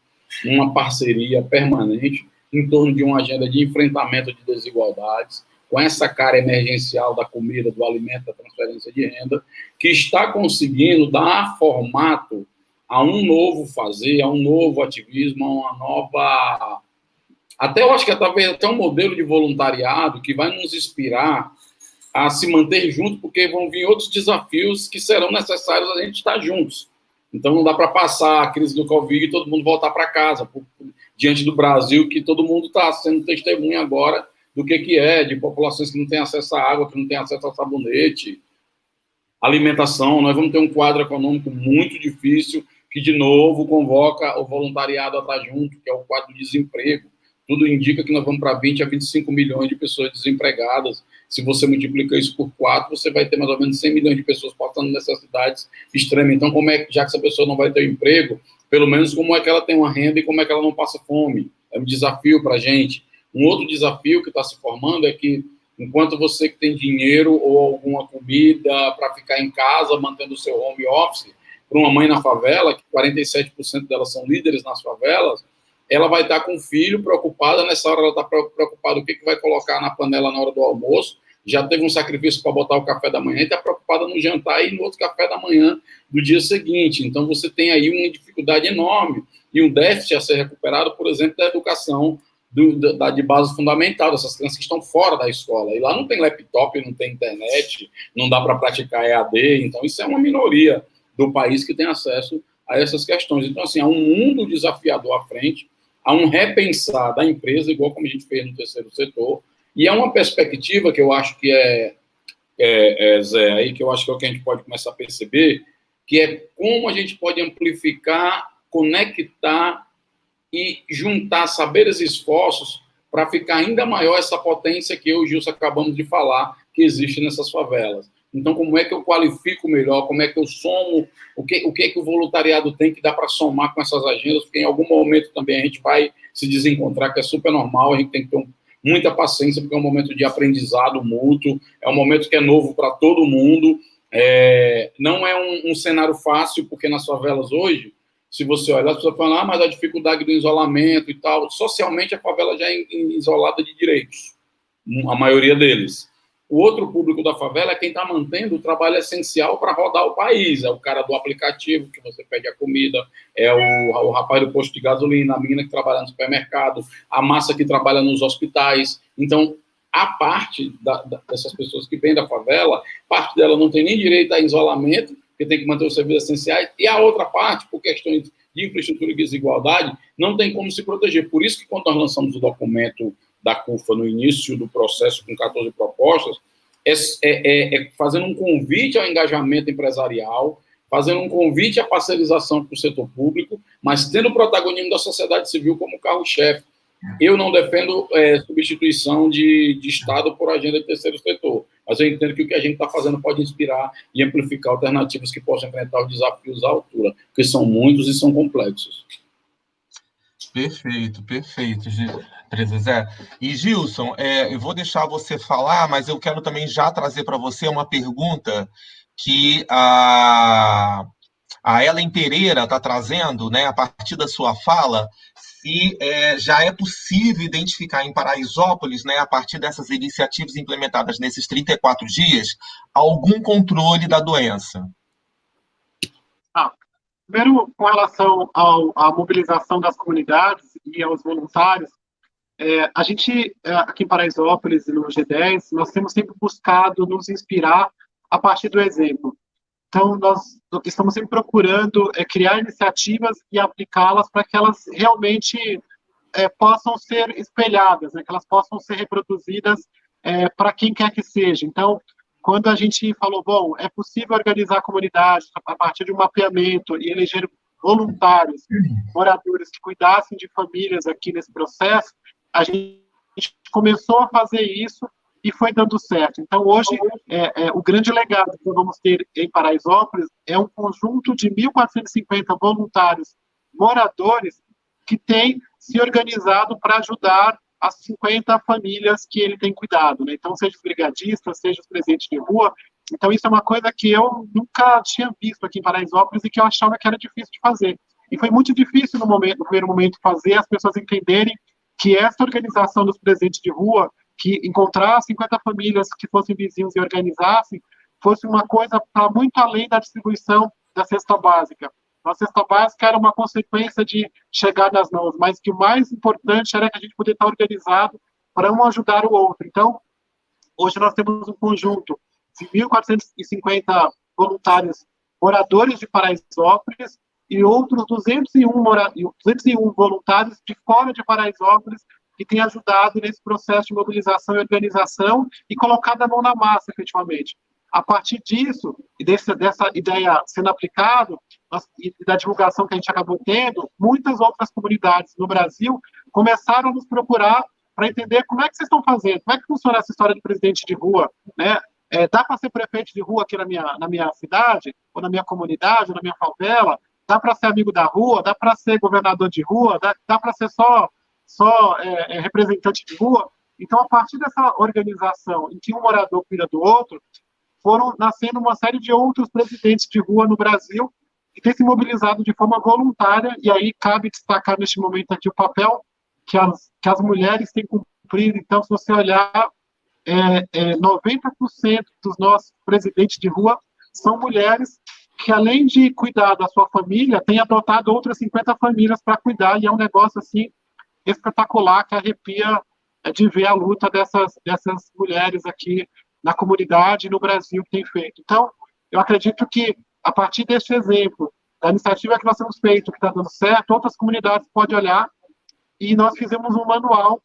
uma parceria permanente em torno de uma agenda de enfrentamento de desigualdades, com essa cara emergencial da comida, do alimento, da transferência de renda, que está conseguindo dar formato a um novo fazer, a um novo ativismo, a uma nova... Até eu acho que talvez até um modelo de voluntariado que vai nos inspirar a se manter juntos, porque vão vir outros desafios que serão necessários a gente estar juntos. Então não dá para passar a crise do Covid e todo mundo voltar para casa, diante do Brasil, que todo mundo está sendo testemunha agora do que é, de populações que não têm acesso à água, que não têm acesso a sabonete, alimentação. Nós vamos ter um quadro econômico muito difícil, que, de novo, convoca o voluntariado a estar junto, que é o quadro de desemprego. Tudo indica que nós vamos para 20 a 25 milhões de pessoas desempregadas. Se você multiplica isso por 4, você vai ter mais ou menos 100 milhões de pessoas passando necessidades extremas. Então, já que essa pessoa não vai ter emprego, pelo menos como é que ela tem uma renda e como é que ela não passa fome? É um desafio para a gente. Um outro desafio que está se formando é que, enquanto você que tem dinheiro ou alguma comida para ficar em casa, mantendo o seu home office, para uma mãe na favela, que 47% delas são líderes nas favelas, ela vai estar com o filho preocupada, nessa hora ela está preocupada o que vai colocar na panela na hora do almoço, já teve um sacrifício para botar o café da manhã e está preocupada no jantar e no outro café da manhã do dia seguinte. Então, você tem aí uma dificuldade enorme e um déficit a ser recuperado, por exemplo, da educação de base fundamental, dessas crianças que estão fora da escola. E lá não tem laptop, não tem internet, não dá para praticar EAD. Então, isso é uma minoria do país que tem acesso a essas questões. Então, assim, há um mundo desafiador à frente, há um repensar da empresa, igual como a gente fez no terceiro setor, e é uma perspectiva que eu acho que Zé, aí que eu acho que é o que a gente pode começar a perceber, que é como a gente pode amplificar, conectar e juntar saberes e esforços para ficar ainda maior essa potência que eu e o Gilson acabamos de falar, que existe nessas favelas. Então, como é que eu qualifico melhor, como é que eu somo, o que é que o voluntariado tem que dar para somar com essas agendas, porque em algum momento também a gente vai se desencontrar, que é super normal, a gente tem que ter muita paciência, porque é um momento de aprendizado mútuo, é um momento que é novo para todo mundo, não é um cenário fácil, porque nas favelas hoje, se você olhar, as pessoas falam, mas a dificuldade do isolamento e tal, socialmente a favela já é isolada de direitos, a maioria deles. O outro público da favela é quem está mantendo o trabalho essencial para rodar o país. É o cara do aplicativo, que você pede a comida, é o rapaz do posto de gasolina, a menina que trabalha no supermercado, a massa que trabalha nos hospitais. Então, a parte dessas pessoas que vêm da favela, parte dela não tem nem direito a isolamento, porque tem que manter os serviços essenciais, e a outra parte, por questões de infraestrutura e desigualdade, não tem como se proteger. Por isso que quando nós lançamos o documento da CUFA no início do processo com 14 propostas, fazendo um convite ao engajamento empresarial, fazendo um convite à parcerização para o setor público, mas tendo o protagonismo da sociedade civil como carro-chefe. Eu não defendo substituição de Estado por agenda de terceiro setor, mas eu entendo que o que a gente está fazendo pode inspirar e amplificar alternativas que possam enfrentar os desafios à altura, porque são muitos e são complexos. Perfeito, Zé. E, Gilson, eu vou deixar você falar, mas eu quero também já trazer para você uma pergunta que a Ellen Pereira está trazendo, né, a partir da sua fala, se já é possível identificar em Paraisópolis, né, a partir dessas iniciativas implementadas nesses 34 dias, algum controle da doença. Primeiro, com relação à mobilização das comunidades e aos voluntários, a gente, aqui em Paraisópolis e no G10, nós temos sempre buscado nos inspirar a partir do exemplo. Então, nós estamos sempre procurando criar iniciativas e aplicá-las para que elas realmente possam ser espelhadas, né, que elas possam ser reproduzidas para quem quer que seja. Então, quando a gente falou, bom, é possível organizar a comunidade a partir de um mapeamento e eleger voluntários, moradores que cuidassem de famílias aqui nesse processo, a gente começou a fazer isso e foi dando certo. Então, hoje, o grande legado que vamos ter em Paraisópolis é um conjunto de 1.450 voluntários moradores que têm se organizado para ajudar as 50 famílias que ele tem cuidado, né? Então, seja os brigadistas, seja os presentes de rua. Então, isso é uma coisa que eu nunca tinha visto aqui em Paraisópolis e que eu achava que era difícil de fazer. E foi muito difícil no primeiro momento, fazer as pessoas entenderem que essa organização dos presentes de rua, que encontrar 50 famílias que fossem vizinhos e organizassem, fosse uma coisa para muito além da distribuição da cesta básica. A cesta básica era uma consequência de chegar nas mãos, mas que o mais importante era que a gente pudesse estar organizado para um ajudar o outro. Então, hoje nós temos um conjunto de 1.450 voluntários moradores de Paraisópolis e outros 201 voluntários de fora de Paraisópolis que têm ajudado nesse processo de mobilização e organização e colocado a mão na massa, efetivamente. A partir disso, e dessa ideia sendo aplicada, e da divulgação que a gente acabou tendo, muitas outras comunidades no Brasil começaram a nos procurar para entender como é que vocês estão fazendo, como é que funciona essa história de presidente de rua, né? Dá para ser prefeito de rua aqui na minha cidade, ou na minha comunidade, ou na minha favela? Dá para ser amigo da rua? Dá para ser governador de rua? Dá para ser só representante de rua? Então, a partir dessa organização em que um morador cuida do outro, foram nascendo uma série de outros presidentes de rua no Brasil que têm se mobilizado de forma voluntária, e aí cabe destacar neste momento aqui o papel que as mulheres têm cumprido. Então, se você olhar, 90% dos nossos presidentes de rua são mulheres que, além de cuidar da sua família, têm adotado outras 50 famílias para cuidar, e é um negócio, assim, espetacular, que arrepia de ver a luta dessas mulheres aqui na comunidade e no Brasil que tem feito. Então, eu acredito que, a partir deste exemplo, da iniciativa que nós temos feito, que está dando certo, outras comunidades podem olhar, e nós fizemos um manual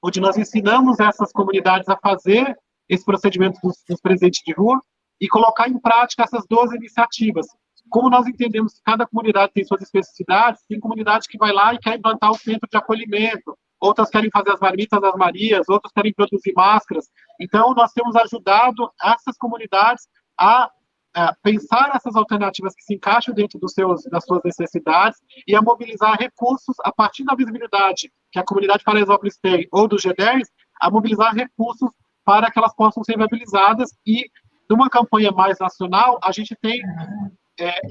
onde nós ensinamos essas comunidades a fazer esse procedimento dos presidentes de rua e colocar em prática essas 12 iniciativas. Como nós entendemos que cada comunidade tem suas especificidades, tem comunidade que vai lá e quer implantar o centro de acolhimento, outras querem fazer as marmitas das Marias, outras querem produzir máscaras. Então, nós temos ajudado essas comunidades a pensar essas alternativas que se encaixam dentro das suas necessidades e a mobilizar recursos a partir da visibilidade que a comunidade Paraisópolis tem, ou do G10, a mobilizar recursos para que elas possam ser viabilizadas, e numa campanha mais nacional, a gente tem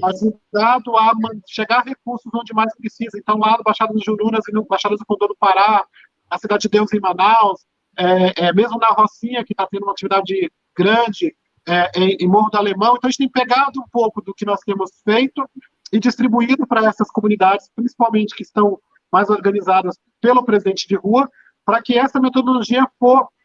ajudado a chegar recursos onde mais precisa. Então, lá no Baixada dos Jurunas e no Baixada do Condor do Pará, a Cidade de Deus em Manaus, mesmo na Rocinha, que está tendo uma atividade grande, em Morro do Alemão. Então, a gente tem pegado um pouco do que nós temos feito e distribuído para essas comunidades, principalmente que estão mais organizadas pelo presidente de rua, para que essa metodologia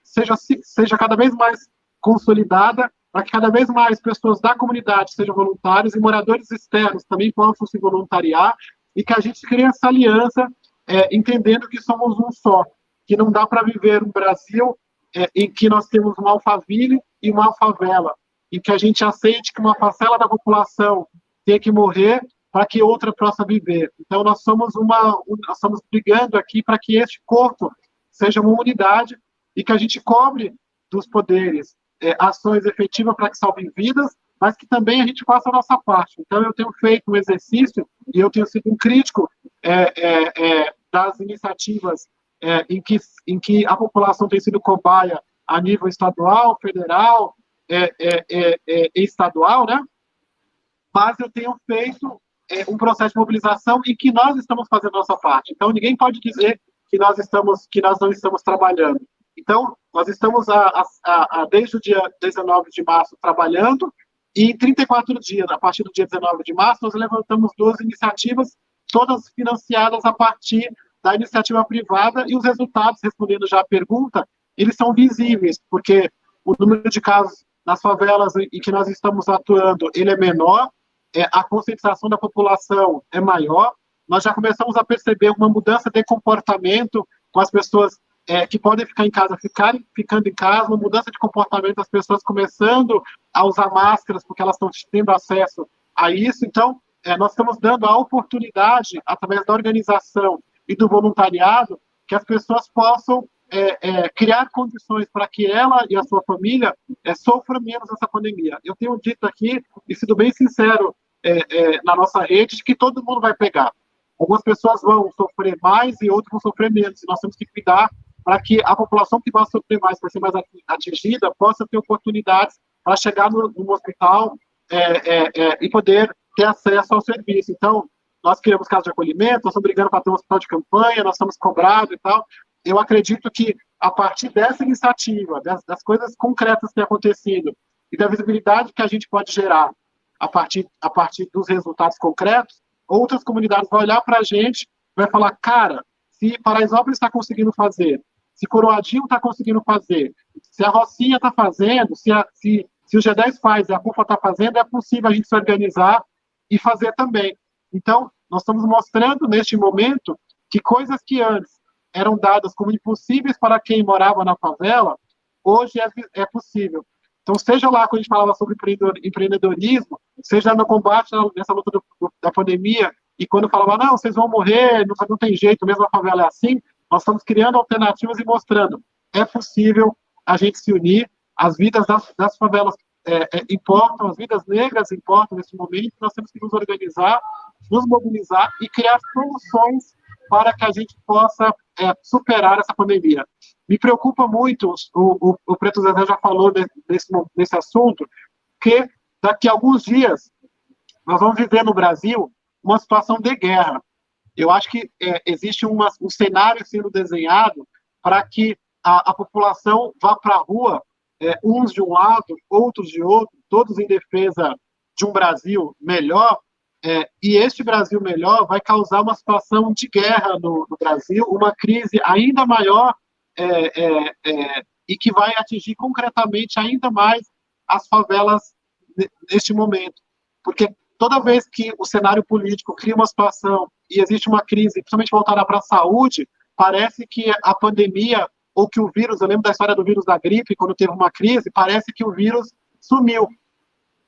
seja cada vez mais consolidada, para que cada vez mais pessoas da comunidade sejam voluntários e moradores externos também possam se voluntariar, e que a gente crie essa aliança, entendendo que somos um só, que não dá para viver um Brasil em que nós temos uma Alphaville e uma Alfavela, em que a gente aceite que uma parcela da população tem que morrer para que outra possa viver. Então, nós estamos brigando aqui para que este corpo seja uma unidade e que a gente cobre dos poderes ações efetivas para que salvem vidas, mas que também a gente faça a nossa parte. Então, eu tenho feito um exercício e eu tenho sido um crítico das iniciativas em que a população tem sido cobaia a nível estadual, federal e estadual, né? Mas eu tenho feito um processo de mobilização em que nós estamos fazendo a nossa parte. Então, ninguém pode dizer que nós não estamos trabalhando. Então, nós estamos desde o dia 19 de março trabalhando, e em 34 dias, a partir do dia 19 de março, nós levantamos 12 iniciativas, todas financiadas a partir da iniciativa privada, e os resultados, respondendo já a pergunta, eles são visíveis, porque o número de casos nas favelas em que nós estamos atuando, ele é menor, a conscientização da população é maior, nós já começamos a perceber uma mudança de comportamento com as pessoas que podem ficar em casa, ficando em casa, uma mudança de comportamento das pessoas começando a usar máscaras, porque elas estão tendo acesso a isso. Então, nós estamos dando a oportunidade, através da organização e do voluntariado, que as pessoas possam criar condições para que ela e a sua família sofram menos essa pandemia. Eu tenho dito aqui, e sido bem sincero na nossa rede, de que todo mundo vai pegar. Algumas pessoas vão sofrer mais e outras vão sofrer menos, e nós temos que cuidar para que a população que vai sofrer mais, vai ser mais atingida, possa ter oportunidades para chegar no hospital e poder ter acesso ao serviço. Então, nós criamos casas de acolhimento, nós estamos brigando para ter um hospital de campanha, nós estamos cobrados e tal. Eu acredito que, a partir dessa iniciativa, das coisas concretas que têm acontecido e da visibilidade que a gente pode gerar a partir dos resultados concretos, outras comunidades vão olhar para a gente e vai falar, cara, se Paraisópolis está conseguindo fazer, se Coroadinho está conseguindo fazer, se a Rocinha está fazendo, se o G10 faz e a CUFA está fazendo, é possível a gente se organizar e fazer também. Então, nós estamos mostrando, neste momento, que coisas que antes eram dadas como impossíveis para quem morava na favela, hoje é possível. Então, seja lá quando a gente falava sobre empreendedorismo, seja no combate nessa luta da pandemia, e quando falava, não, vocês vão morrer, não tem jeito, mesmo a favela é assim, nós estamos criando alternativas e mostrando, é possível a gente se unir, as vidas das favelas importam, as vidas negras importam nesse momento, nós temos que nos organizar, nos mobilizar e criar soluções para que a gente possa superar essa pandemia. Me preocupa muito, o Preto Zezé já falou desse assunto, que daqui a alguns dias nós vamos viver no Brasil uma situação de guerra. Eu acho que existe um cenário sendo desenhado para que a população vá para a rua, uns de um lado, outros de outro, todos em defesa de um Brasil melhor, e este Brasil melhor vai causar uma situação de guerra no Brasil, uma crise ainda maior, e que vai atingir concretamente ainda mais as favelas neste momento. Porque toda vez que o cenário político cria uma situação e existe uma crise, principalmente voltada para a saúde, parece que a pandemia, ou que o vírus, eu lembro da história do vírus da gripe, quando teve uma crise, parece que o vírus sumiu,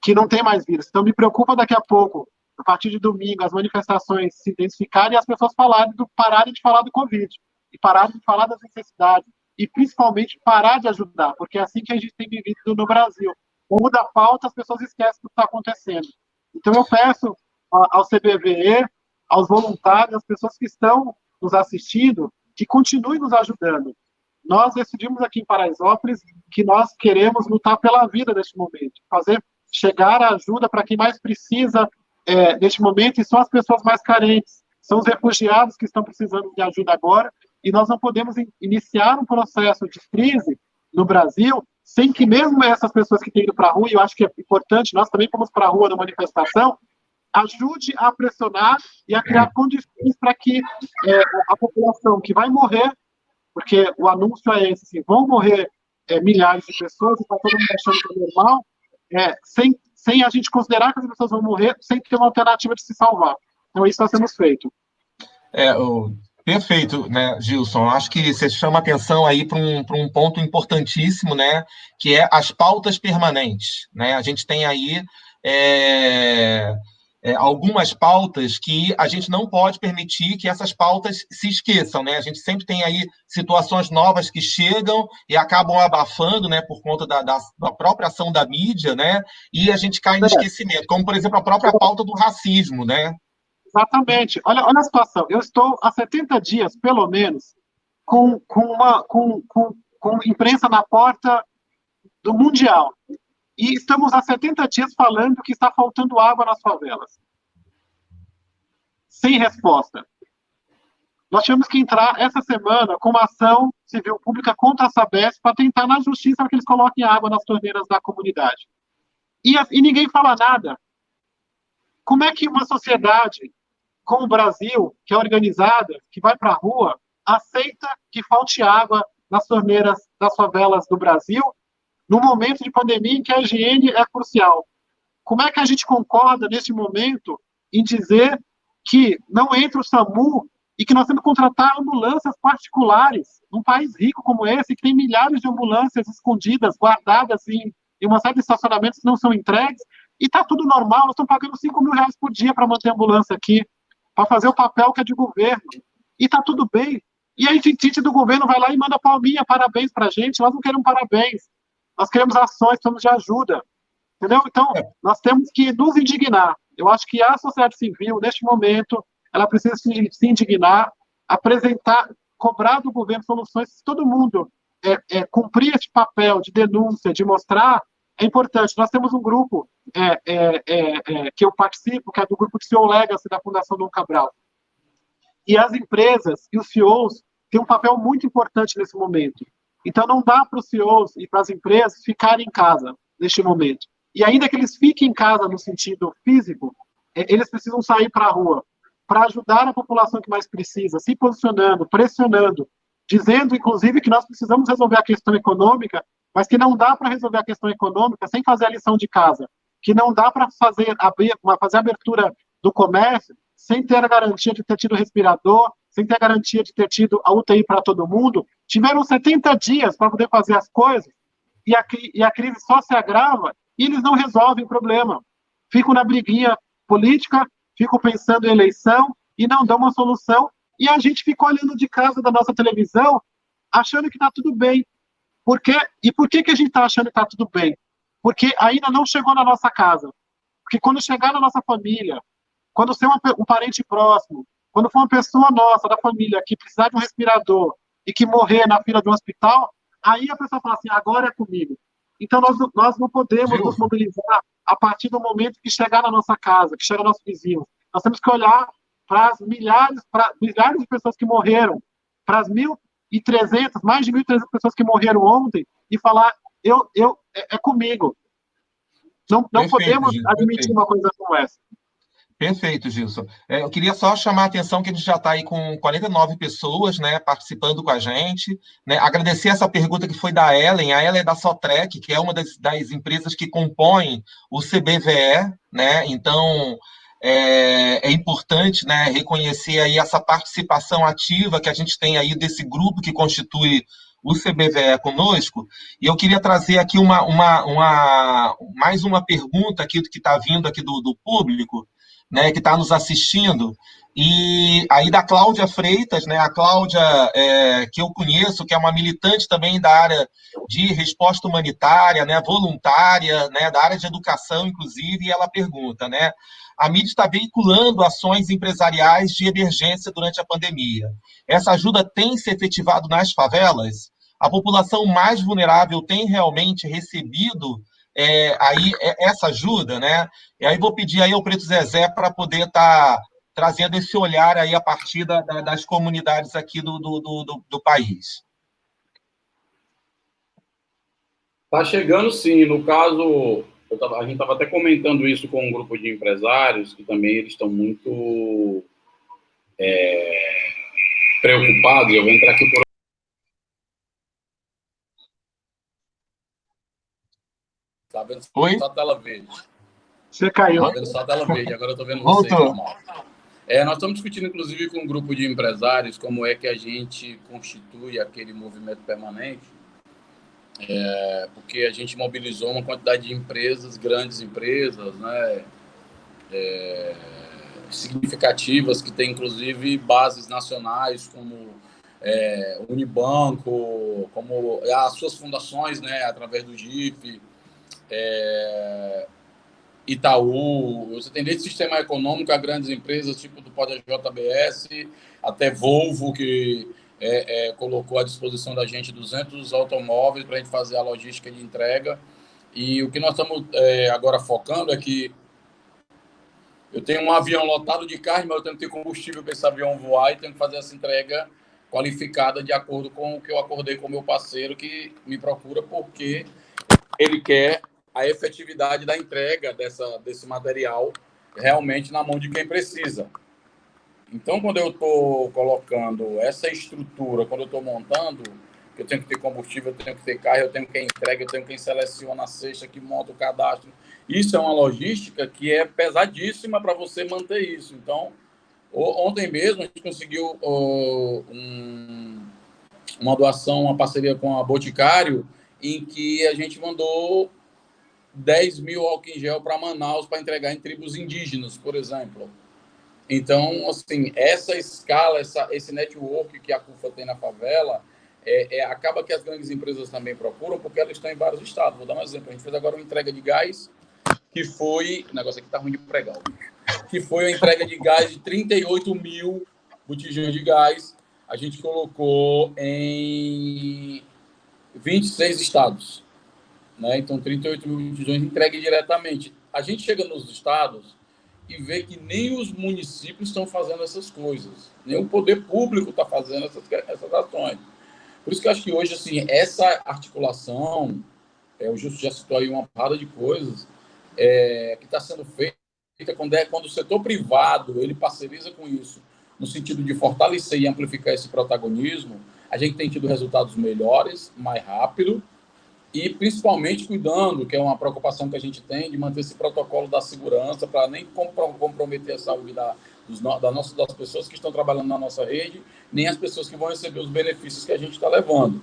que não tem mais vírus. Então me preocupa daqui a pouco, a partir de domingo, as manifestações se intensificarem e as pessoas pararem de falar do Covid, e pararem de falar das necessidades, e principalmente parar de ajudar, porque é assim que a gente tem vivido no Brasil. Muda a pauta, as pessoas esquecem do que está acontecendo. Então eu peço ao CBVE, aos voluntários, às pessoas que estão nos assistindo, que continuem nos ajudando. Nós decidimos aqui em Paraisópolis que nós queremos lutar pela vida neste momento, fazer chegar a ajuda para quem mais precisa neste momento, e são as pessoas mais carentes, são os refugiados que estão precisando de ajuda agora, e nós não podemos iniciar um processo de crise no Brasil sem que mesmo essas pessoas que têm ido para a rua, e eu acho que é importante, nós também fomos para a rua na manifestação, ajude a pressionar e a criar condições para que a população que vai morrer, porque o anúncio é esse, assim, vão morrer milhares de pessoas, e está todo mundo achando que é normal, sem a gente considerar que as pessoas vão morrer, sem ter uma alternativa de se salvar. Então, isso está sendo feito. Perfeito, né, Gilson? Acho que você chama atenção aí para um ponto importantíssimo, né, que é as pautas permanentes, né? A gente tem aí algumas pautas que a gente não pode permitir que essas pautas se esqueçam, né? A gente sempre tem aí situações novas que chegam e acabam abafando, né, por conta da própria ação da mídia, né? E a gente cai no esquecimento, como, por exemplo, a própria pauta do racismo, né? Exatamente. Olha a situação. Eu estou há 70 dias, pelo menos, com imprensa na porta do Mundial. E estamos há 70 dias falando que está faltando água nas favelas. Sem resposta. Nós tivemos que entrar essa semana com uma ação civil pública contra a Sabesp para tentar na justiça para que eles coloquem água nas torneiras da comunidade. E ninguém fala nada. Como é que uma sociedade como o Brasil, que é organizada, que vai para a rua, aceita que falte água nas torneiras das favelas do Brasil, no momento de pandemia em que a higiene é crucial? Como é que a gente concorda, nesse momento, em dizer que não entra o SAMU e que nós temos que contratar ambulâncias particulares, num país rico como esse, que tem milhares de ambulâncias escondidas, guardadas em uma série de estacionamentos que não são entregues, e está tudo normal, nós estamos pagando R$5.000 por dia para manter a ambulância aqui, para fazer o papel que é de governo, e está tudo bem. E aí, gente do governo vai lá e manda palminha, parabéns para a gente. Nós não queremos parabéns, nós queremos ações, precisamos de ajuda, entendeu? Então, nós temos que nos indignar. Eu acho que a sociedade civil, neste momento, ela precisa se indignar, apresentar, cobrar do governo soluções. Se todo mundo cumprir esse papel de denúncia, de mostrar, é importante. Nós temos um grupo que eu participo, que é do grupo de CEO Legacy da Fundação Dom Cabral. E as empresas e os CEOs têm um papel muito importante nesse momento. Então, não dá para os CEOs e para as empresas ficarem em casa neste momento. E ainda que eles fiquem em casa no sentido físico, eles precisam sair para a rua para ajudar a população que mais precisa, se posicionando, pressionando, dizendo, inclusive, que nós precisamos resolver a questão econômica, mas que não dá para resolver a questão econômica sem fazer a lição de casa, que não dá para fazer a abertura do comércio sem ter a garantia de ter tido respirador, sem ter a garantia de ter tido a UTI para todo mundo. Tiveram 70 dias para poder fazer as coisas e a crise só se agrava e eles não resolvem o problema. Ficam na briguinha política, ficam pensando em eleição e não dão uma solução. E a gente fica olhando de casa da nossa televisão achando que está tudo bem. Por quê? E por que a gente está achando que está tudo bem? Porque ainda não chegou na nossa casa. Porque quando chegar na nossa família, quando ser um parente próximo, quando for uma pessoa nossa, da família, que precisar de um respirador e que morrer na fila de um hospital, aí a pessoa fala assim, agora é comigo. Então nós não podemos nos mobilizar a partir do momento que chegar na nossa casa, que chega nosso vizinho. Nós temos que olhar para as milhares de pessoas que morreram, para as 1.300, mais de 1.300 pessoas que morreram ontem e falar, é comigo. Não Perfeito, podemos Gilson, admitir perfeito. uma coisa como essa. Perfeito, Gilson. Eu queria só chamar a atenção que a gente já está aí com 49 pessoas, né, participando com a gente, né? Agradecer essa pergunta que foi da Ellen. A Ellen é da Sotrec, que é uma das empresas que compõem o CBVE, né? Então, é importante, né, reconhecer aí essa participação ativa que a gente tem aí desse grupo que constitui o CBVE conosco. E eu queria trazer aqui mais uma pergunta aqui que está vindo aqui do público, né, que está nos assistindo, e aí da Cláudia Freitas, né, a Cláudia, que eu conheço, que é uma militante também da área de resposta humanitária, né, voluntária, né, da área de educação, inclusive, e ela pergunta, né, a mídia está veiculando ações empresariais de emergência durante a pandemia. Essa ajuda tem se efetivado nas favelas? A população mais vulnerável tem realmente recebido essa ajuda, né? E aí vou pedir aí ao Preto Zezé para poder estar trazendo esse olhar aí a partir das comunidades aqui do país. Está chegando, sim. No caso, a gente estava até comentando isso com um grupo de empresários, que também eles estão muito preocupados. Eu vou entrar aqui por... Está vendo só a tela verde? Você caiu. Está vendo só a tela verde, agora eu estou vendo vocês normal. Nós estamos discutindo, inclusive, com um grupo de empresários, como é que a gente constitui aquele movimento permanente, porque a gente mobilizou uma quantidade de empresas, grandes empresas, né, significativas, que têm, inclusive, bases nacionais, como Unibanco, como as suas fundações, né, através do GIF, Itaú, você tem desde sistema econômico a grandes empresas, tipo do Pode JBS, até Volvo, que colocou à disposição da gente 200 automóveis para a gente fazer a logística de entrega. E o que nós estamos agora focando é que eu tenho um avião lotado de carne, mas eu tenho que ter combustível para esse avião voar e tenho que fazer essa entrega qualificada de acordo com o que eu acordei com o meu parceiro, que me procura porque ele quer a efetividade da entrega desse material realmente na mão de quem precisa. Então, quando eu estou colocando essa estrutura, quando eu estou montando, eu tenho que ter combustível, eu tenho que ter carro, eu tenho quem entrega, eu tenho quem seleciona a cesta, que monta o cadastro. Isso é uma logística que é pesadíssima para você manter isso. Então, ontem mesmo, a gente conseguiu uma doação, uma parceria com a Boticário, em que a gente mandou 10 mil álcool em gel para Manaus para entregar em tribos indígenas, por exemplo. Então, assim, essa escala, esse network que a CUFA tem na favela, acaba que as grandes empresas também procuram, porque elas estão em vários estados. Vou dar um exemplo. A gente fez agora uma entrega de gás, que foi... O negócio aqui está ruim de pregar. Que foi a entrega de gás de 38 mil botijões de gás. A gente colocou em 26 estados. Né? Então, 38 mil botijões entregue diretamente. A gente chega nos estados e vê que nem os municípios estão fazendo essas coisas, nem o poder público está fazendo essas ações. Por isso que eu acho que hoje, assim, essa articulação, o Justo já citou aí uma parada de coisas, que está sendo feita quando o setor privado ele parceriza com isso, no sentido de fortalecer e amplificar esse protagonismo, a gente tem tido resultados melhores, mais rápido, e principalmente cuidando, que é uma preocupação que a gente tem, de manter esse protocolo da segurança para nem comprometer a saúde das pessoas que estão trabalhando na nossa rede, nem as pessoas que vão receber os benefícios que a gente está levando.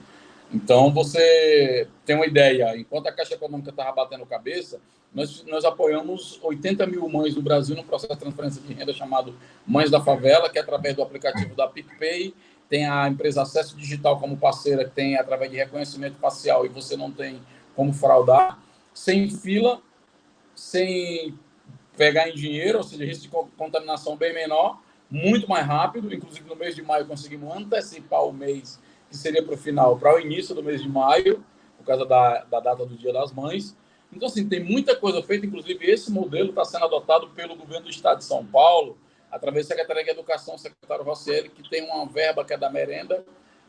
Então, você tem uma ideia, enquanto a Caixa Econômica estava batendo cabeça, nós apoiamos 80 mil mães no Brasil num processo de transferência de renda chamado Mães da Favela, que é através do aplicativo da PicPay. Tem a empresa Acesso Digital como parceira, que tem através de reconhecimento facial e você não tem como fraudar, sem fila, sem pegar em dinheiro, ou seja, risco de contaminação bem menor, muito mais rápido. Inclusive, no mês de maio, conseguimos antecipar o mês, que seria para o final, para o início do mês de maio, por causa da data do Dia das Mães. Então, assim, tem muita coisa feita. Inclusive, esse modelo está sendo adotado pelo governo do Estado de São Paulo, através da Secretaria de Educação, o secretário Rosselli, que tem uma verba que é da merenda,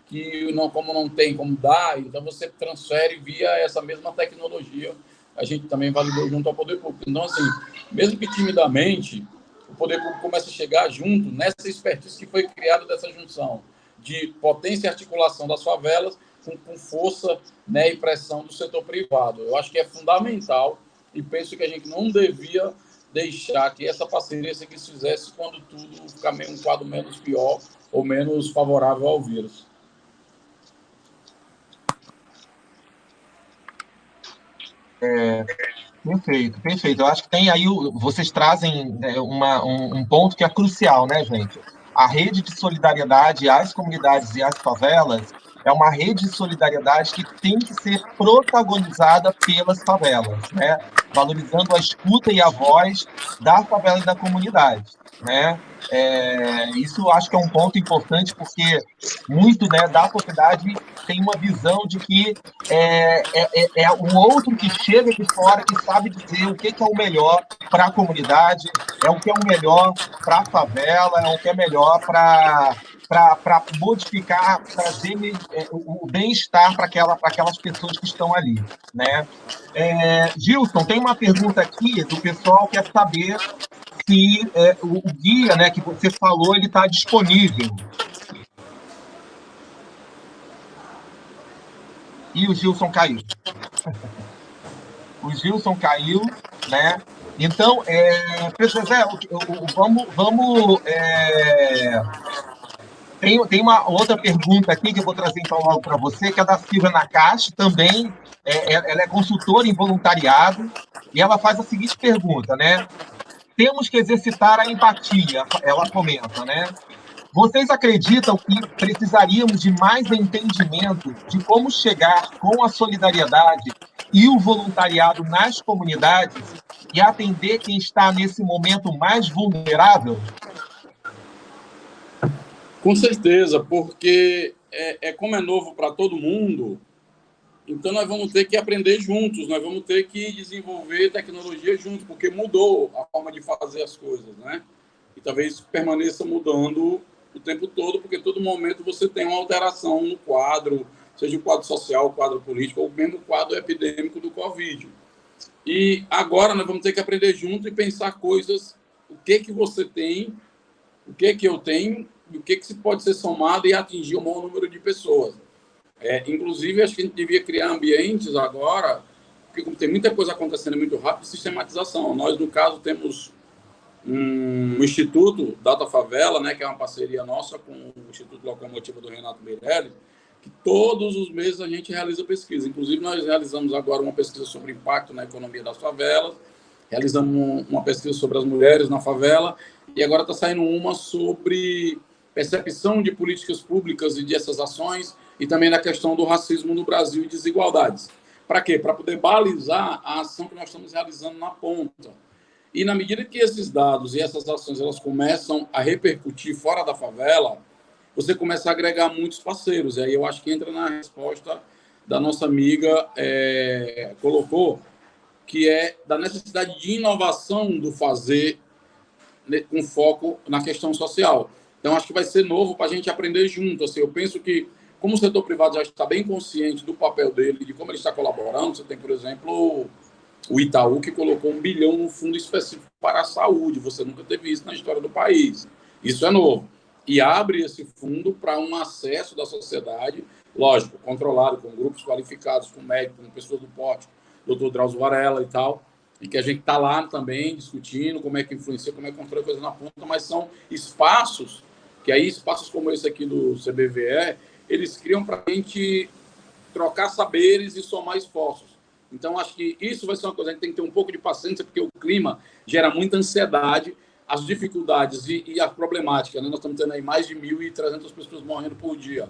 que não, como não tem como dar, então você transfere via essa mesma tecnologia. A gente também validou junto ao poder público. Então, assim, mesmo que timidamente, o poder público começa a chegar junto nessa expertise que foi criada dessa junção de potência e articulação das favelas com força, né, e pressão do setor privado. Eu acho que é fundamental e penso que a gente não devia deixar que essa parceria se fizesse quando tudo ficar meio um quadro menos pior ou menos favorável ao vírus. Perfeito, perfeito. Eu acho que tem aí, vocês trazem um ponto que é crucial, né, gente? A rede de solidariedade às comunidades e às favelas é uma rede de solidariedade que tem que ser protagonizada pelas favelas, né? Valorizando a escuta e a voz da favela e da comunidade, né? Isso eu acho que é um ponto importante, porque muito, né, da sociedade tem uma visão de que é o outro que chega de fora que sabe dizer o que é o melhor para a comunidade, é o que é o melhor para a favela, é o que é melhor para modificar, trazer o bem-estar para aquelas pessoas que estão ali, né? Gilson, tem uma pergunta aqui do pessoal que quer saber se o guia, né, que você falou, ele está disponível. E o Gilson caiu. O Gilson caiu, né? Então, Zé, vamos. Tem uma outra pergunta aqui que eu vou trazer então logo para você, que é da Silvia Nakashi, também. Ela é consultora em voluntariado, e ela faz a seguinte pergunta, né? Temos que exercitar a empatia, ela comenta, né? Vocês acreditam que precisaríamos de mais entendimento de como chegar com a solidariedade e o voluntariado nas comunidades e atender quem está nesse momento mais vulnerável? Com certeza, porque como é novo para todo mundo, então nós vamos ter que aprender juntos, nós vamos ter que desenvolver tecnologia juntos, porque mudou a forma de fazer as coisas, né? E talvez permaneça mudando o tempo todo, porque todo momento você tem uma alteração no quadro, seja o quadro social, o quadro político, ou mesmo o quadro epidêmico do Covid. E agora nós vamos ter que aprender junto e pensar coisas, o que você tem, o que eu tenho, e o que se pode ser somado e atingir o maior número de pessoas. Inclusive, acho que a gente devia criar ambientes agora, porque como tem muita coisa acontecendo muito rápido, sistematização. Nós, no caso, temos um Instituto Data Favela, né, que é uma parceria nossa com o Instituto Locomotiva do Renato Meirelles, que todos os meses a gente realiza pesquisa. Inclusive, nós realizamos agora uma pesquisa sobre impacto na economia das favelas, realizamos uma pesquisa sobre as mulheres na favela, e agora está saindo uma sobre percepção de políticas públicas e dessas ações, e também na questão do racismo no Brasil e desigualdades. Para quê? Para poder balizar a ação que nós estamos realizando na ponta. E na medida que esses dados e essas ações elas começam a repercutir fora da favela, você começa a agregar muitos parceiros. E aí eu acho que entra na resposta da nossa amiga, colocou, que é da necessidade de inovação do fazer com foco na questão social. Então, acho que vai ser novo para a gente aprender junto. Assim, eu penso que, como o setor privado já está bem consciente do papel dele, de como ele está colaborando, você tem, por exemplo, o Itaú, que colocou 1 bilhão no fundo específico para a saúde. Você nunca teve isso na história do país. Isso é novo. E abre esse fundo para um acesso da sociedade, lógico, controlado, com grupos qualificados, com médicos, com pessoas do porte, doutor Drauzio Varela e tal, e que a gente está lá também discutindo como é que influencia, como é que controla coisa na ponta, mas são espaços, que aí espaços como esse aqui do CBVE, eles criam para a gente trocar saberes e somar esforços. Então, acho que isso vai ser uma coisa, a gente tem que ter um pouco de paciência, porque o clima gera muita ansiedade, as dificuldades e a problemática, né? Nós estamos tendo aí mais de 1.300 pessoas morrendo por dia.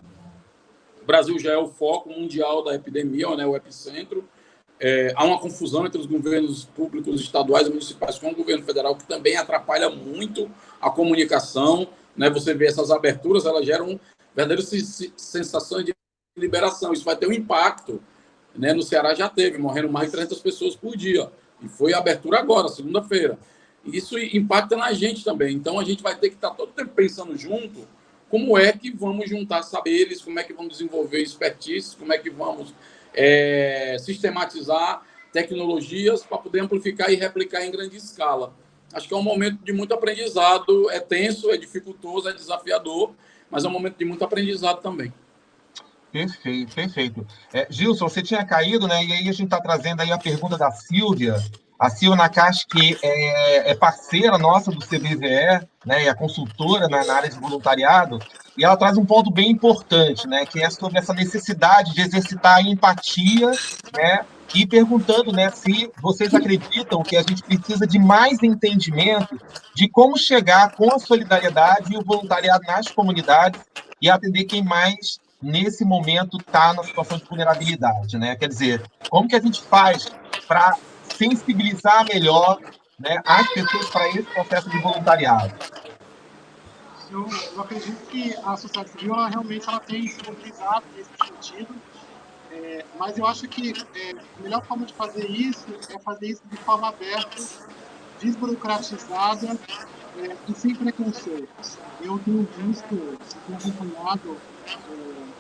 O Brasil já é o foco mundial da epidemia, né? O epicentro. Há uma confusão entre os governos públicos estaduais e municipais com o governo federal, que também atrapalha muito a comunicação, né? Você vê essas aberturas, elas geram verdadeiras sensações de liberação. Isso vai ter um impacto, né? No Ceará já teve, morrendo mais de 300 pessoas por dia. E foi a abertura agora, segunda-feira. Isso impacta na gente também. Então, a gente vai ter que estar todo tempo pensando junto como é que vamos juntar saberes, como é que vamos desenvolver expertise, como é que vamos sistematizar tecnologias para poder amplificar e replicar em grande escala. Acho que é um momento de muito aprendizado, é tenso, é dificultoso, é desafiador, mas é um momento de muito aprendizado também. Perfeito, perfeito. Gilson, você tinha caído, né? E aí a gente está trazendo aí a pergunta da Silvia. A Silvia Nakashi, que é parceira nossa do CBVE, né? E a consultora na área de voluntariado. E ela traz um ponto bem importante, né? Que é sobre essa necessidade de exercitar a empatia, né? E perguntando, né, se vocês acreditam que a gente precisa de mais entendimento de como chegar com a solidariedade e o voluntariado nas comunidades e atender quem mais nesse momento está na situação de vulnerabilidade, né? Quer dizer, como que a gente faz para sensibilizar melhor, né, as pessoas para esse processo de voluntariado? Eu acredito que a sociedade civil ela tem se mobilizado nesse sentido, mas eu acho que a melhor forma de fazer isso é fazer isso de forma aberta, desburocratizada e sem preconceitos. Eu tenho visto, eu tenho acompanhado,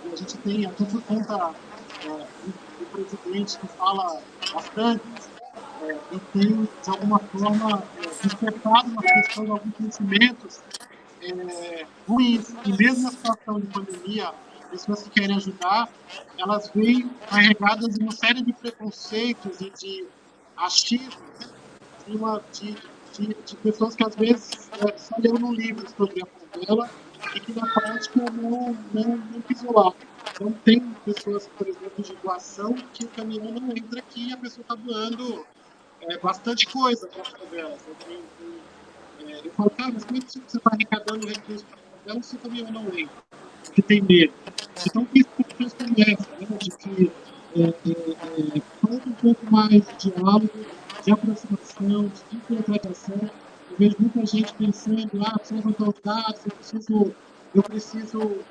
e a gente tem, até por conta do presidente que fala bastante, eu tenho, de alguma forma, despertado nas pessoas alguns sentimentos ruins. E mesmo na situação de pandemia, pessoas que querem ajudar, elas vêm carregadas de uma série de preconceitos e de achismos de pessoas que, às vezes, só leram um livro sobre a favela e que, na prática, não pisou lá. Então, tem pessoas, por exemplo, de doação, que o caminhão não entra aqui e a pessoa está doando bastante coisa para as favelas. Eu falo, cara, mas como é que você está arrecadando recursos para a favela se o caminhão não entra? Porque tem medo. Então, que esse processo começa, né, de que falta um pouco mais de diálogo, de aproximação, de interpretação. Eu vejo muita gente pensando, preciso levantar os dados, eu preciso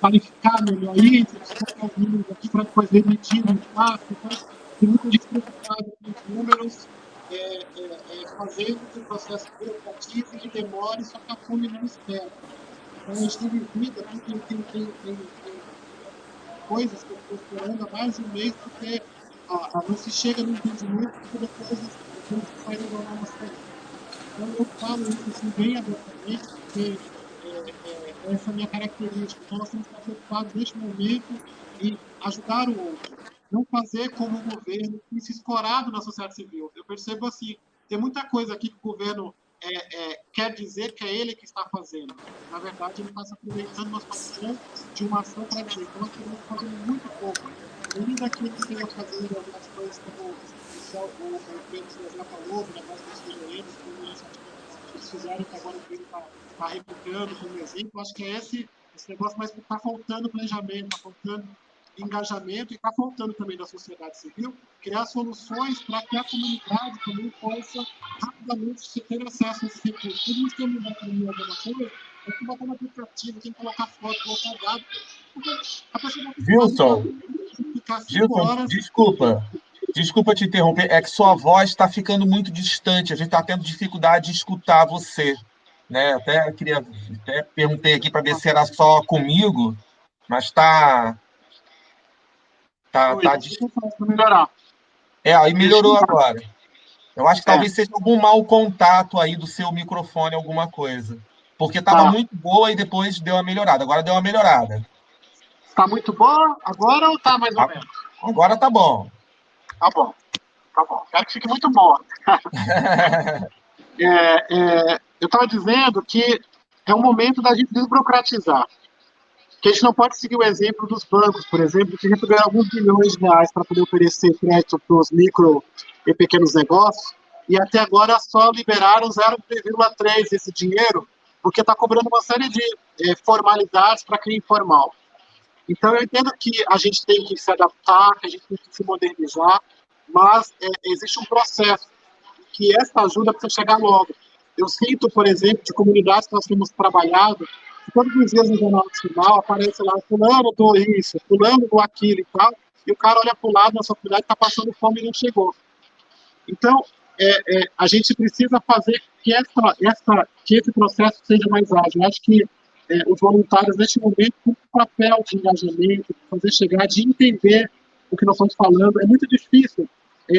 qualificar melhor isso, eu preciso colocar os números aqui para fazer medida no impacto. Então, tem muita gente preocupada com os números, fazendo que o processo burocratize e demore, só que a fome não espera. Então, a gente tem vivido aqui, tem coisas que eu estou esperando há mais de um mês, porque não se chega no entendimento, porque depois que sair da norma sair. Então, eu falo isso assim, bem abertamente, porque essa é a minha característica. Então, nós temos que estar preocupados neste momento em ajudar o outro. Não fazer como o governo tem se escorado na sociedade civil. Eu percebo assim, tem muita coisa aqui que o governo quer dizer que é ele que está fazendo. Na verdade, ele está se aproveitando uma situação de uma ação para dizer. Então, nós estamos fazendo muito pouco. Ainda que ele esteja fazendo algumas coisas como o Pedro já falou, o negócio dos engenheiros, como eles fizeram, que agora o Pedro está replicando como exemplo. Acho que é esse negócio, mas está faltando planejamento, está faltando engajamento e está faltando também da sociedade civil criar soluções para que a comunidade também possa rapidamente ter acesso a esses recursos. Tudo isso que eu mudar para mim alguma coisa, tem que botar no aplicativo, tem que colocar foto, colocar dado. A pessoa vai ficar 5 horas... Desculpa te interromper, é que sua voz está ficando muito distante, a gente está tendo dificuldade de escutar você. Né? Até perguntei aqui para ver se era só comigo, mas está difícil para melhorar. Aí melhorou agora. Eu acho que talvez seja algum mau contato aí do seu microfone, alguma coisa. Porque estava muito boa e depois deu uma melhorada. Agora deu uma melhorada. Está muito boa agora ou está mais ou menos? Agora tá bom. Tá bom. Quero que fique muito boa. Eu estava dizendo que é um momento da gente desburocratizar. Que a gente não pode seguir o exemplo dos bancos, por exemplo, que receberam alguns bilhões de reais para poder oferecer crédito para os micro e pequenos negócios, e até agora só liberaram 0,3% desse dinheiro, porque está cobrando uma série de formalidades para quem é informal. Então, eu entendo que a gente tem que se adaptar, que a gente tem que se modernizar, mas existe um processo que essa ajuda precisa chegar logo. Eu sinto, por exemplo, de comunidades que nós temos trabalhado, que todos os dias no Jornal Nacional aparece lá, fulano do isso, fulano do aquilo e tal, e o cara olha para o lado na sua comunidade, está passando fome e não chegou. Então, a gente precisa fazer que esse processo seja mais ágil. Eu acho que os voluntários, neste momento, têm um papel de engajamento, de fazer chegar, de entender o que nós estamos falando. É muito difícil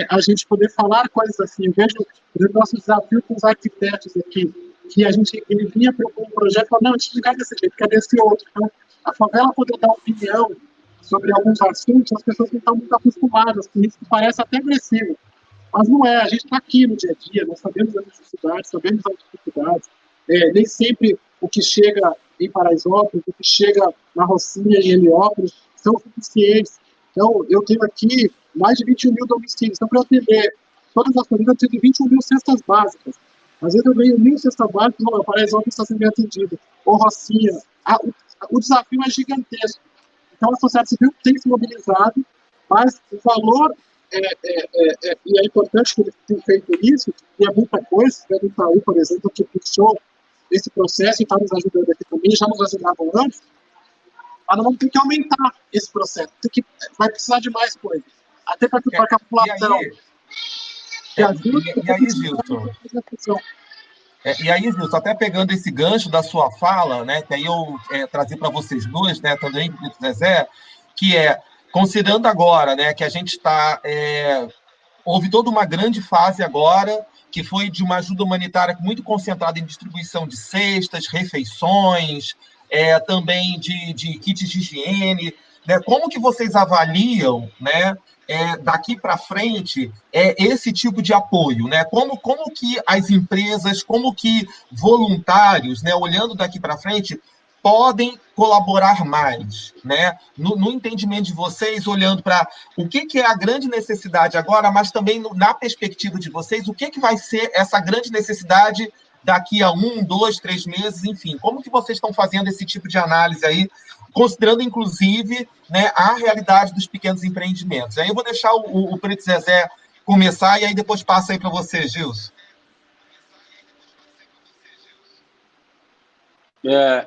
a gente poder falar coisas assim. Eu vejo o nosso desafio com os arquitetos aqui, que ele vinha propor um projeto e falou, não, a gente não quer desse jeito, quer desse outro. Então, a favela poder dar opinião sobre alguns assuntos, as pessoas não estão muito acostumadas com isso, que parece até agressivo. Mas não é, a gente está aqui no dia a dia, nós sabemos as necessidades, sabemos as dificuldades. Nem sempre o que chega em Paraisópolis, o que chega na Rocinha e Heliópolis são suficientes. Então, eu tenho aqui mais de 21 mil domicílios. Então, para eu atender todas as famílias, eu preciso de 21 mil cestas básicas. Às vezes eu ganho 1.000 cestas básicas, não, Paraisópolis está sendo bem atendido. Ou Rocinha. O desafio é gigantesco. Então, a sociedade civil tem se mobilizado, mas o valor, e é importante que eles tenham feito isso, e é muita coisa, o Itaú, por exemplo, que puxou esse processo e está nos ajudando aqui também, já nos ajudavam antes, mas nós vamos ter que aumentar esse processo, vai precisar de mais coisas, até para que a população e aí, Gilson? E aí, Gilson, até pegando esse gancho da sua fala, né, que aí eu trazer para vocês dois, né, também, Vitor Zezé, que considerando agora, né, que a gente está... houve toda uma grande fase agora, que foi de uma ajuda humanitária muito concentrada em distribuição de cestas, refeições, também de kits de higiene, né? Como que vocês avaliam, né, daqui para frente esse tipo de apoio, né? Como que as empresas, como que voluntários, né, olhando daqui para frente, podem colaborar mais, né? No entendimento de vocês, olhando para o que é a grande necessidade agora, mas também na perspectiva de vocês, o que vai ser essa grande necessidade daqui a 1, 2, 3 meses, enfim. Como que vocês estão fazendo esse tipo de análise aí, considerando, inclusive, né, a realidade dos pequenos empreendimentos? Aí eu vou deixar o Preto Zezé começar e aí depois passa aí para você, Gilson.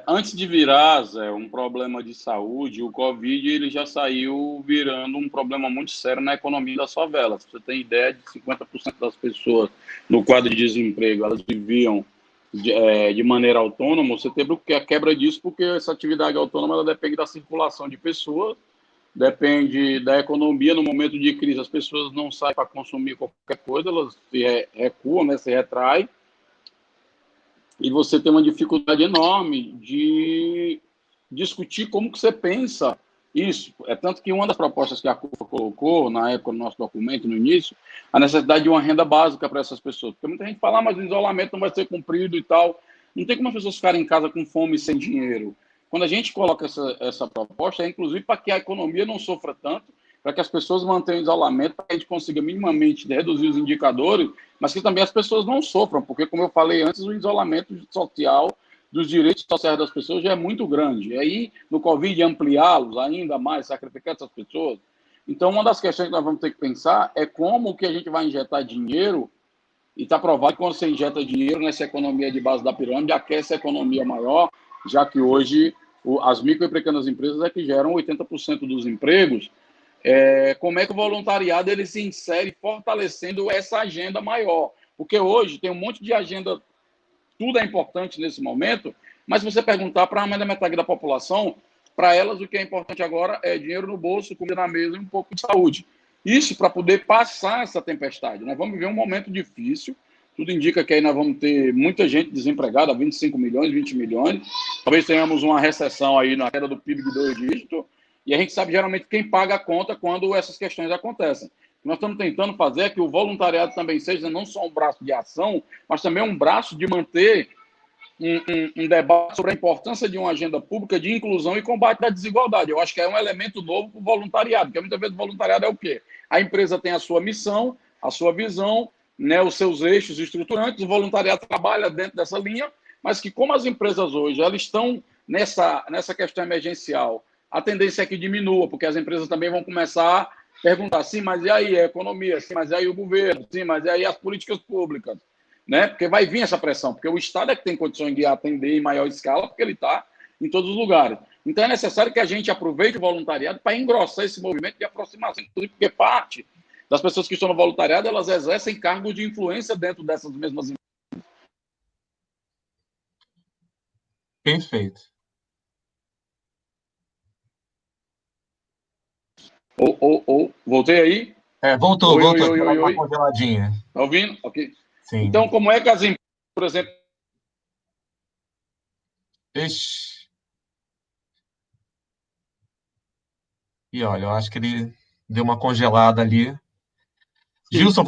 Antes de virar, Zé, um problema de saúde, o Covid ele já saiu virando um problema muito sério na economia das favelas. Você tem ideia de 50% das pessoas no quadro de desemprego, elas viviam de maneira autônoma. Você teve a quebra disso porque essa atividade autônoma ela depende da circulação de pessoas, depende da economia. No momento de crise, as pessoas não saem para consumir qualquer coisa, elas se recuam, né, se retraem. E você tem uma dificuldade enorme de discutir como que você pensa isso. É tanto que uma das propostas que a CUFA colocou, na época, no nosso documento, no início, a necessidade de uma renda básica para essas pessoas. Porque muita gente fala, mas o isolamento não vai ser cumprido e tal. Não tem como as pessoas ficarem em casa com fome e sem dinheiro. Quando a gente coloca essa proposta, é inclusive para que a economia não sofra tanto, para que as pessoas mantenham o isolamento, para que a gente consiga minimamente reduzir os indicadores, mas que também as pessoas não sofram, porque, como eu falei antes, o isolamento social dos direitos sociais das pessoas já é muito grande. E aí, no Covid, ampliá-los ainda mais, sacrificar essas pessoas. Então, uma das questões que nós vamos ter que pensar é como que a gente vai injetar dinheiro, e está provado que quando você injeta dinheiro nessa economia de base da pirâmide, aquece a economia maior, já que hoje as micro e pequenas empresas é que geram 80% dos empregos. Como é que o voluntariado ele se insere fortalecendo essa agenda maior? Porque hoje tem um monte de agenda, tudo é importante nesse momento, mas se você perguntar para mais da metade da população, para elas o que é importante agora é dinheiro no bolso, comida na mesa e um pouco de saúde. Isso para poder passar essa tempestade. Nós vamos viver um momento difícil, tudo indica que aí nós vamos ter muita gente desempregada, 25 milhões, 20 milhões, talvez tenhamos uma recessão aí na queda do PIB de 2 dígitos, e a gente sabe geralmente quem paga a conta quando essas questões acontecem. O que nós estamos tentando fazer é que o voluntariado também seja não só um braço de ação, mas também um braço de manter um debate sobre a importância de uma agenda pública de inclusão e combate à desigualdade. Eu acho que é um elemento novo para o voluntariado, porque muitas vezes o voluntariado é o quê? A empresa tem a sua missão, a sua visão, né, os seus eixos estruturantes, o voluntariado trabalha dentro dessa linha, mas que como as empresas hoje elas estão nessa questão emergencial, a tendência é que diminua, porque as empresas também vão começar a perguntar, sim, mas e aí a economia? Sim, mas e aí o governo? Sim, mas e aí as políticas públicas? Né? Porque vai vir essa pressão, porque o Estado é que tem condições de atender em maior escala, porque ele está em todos os lugares. Então é necessário que a gente aproveite o voluntariado para engrossar esse movimento de aproximação, porque parte das pessoas que estão no voluntariado, elas exercem cargos de influência dentro dessas mesmas empresas. Perfeito. Voltei aí? Voltou, Oi, voltou. oi, oi, Uma oi. congeladinha. Tá ouvindo? Ok. Sim. Então, como é que as empresas, por exemplo... Ixi. E olha, eu acho que ele deu uma congelada ali. Sim. Gilson,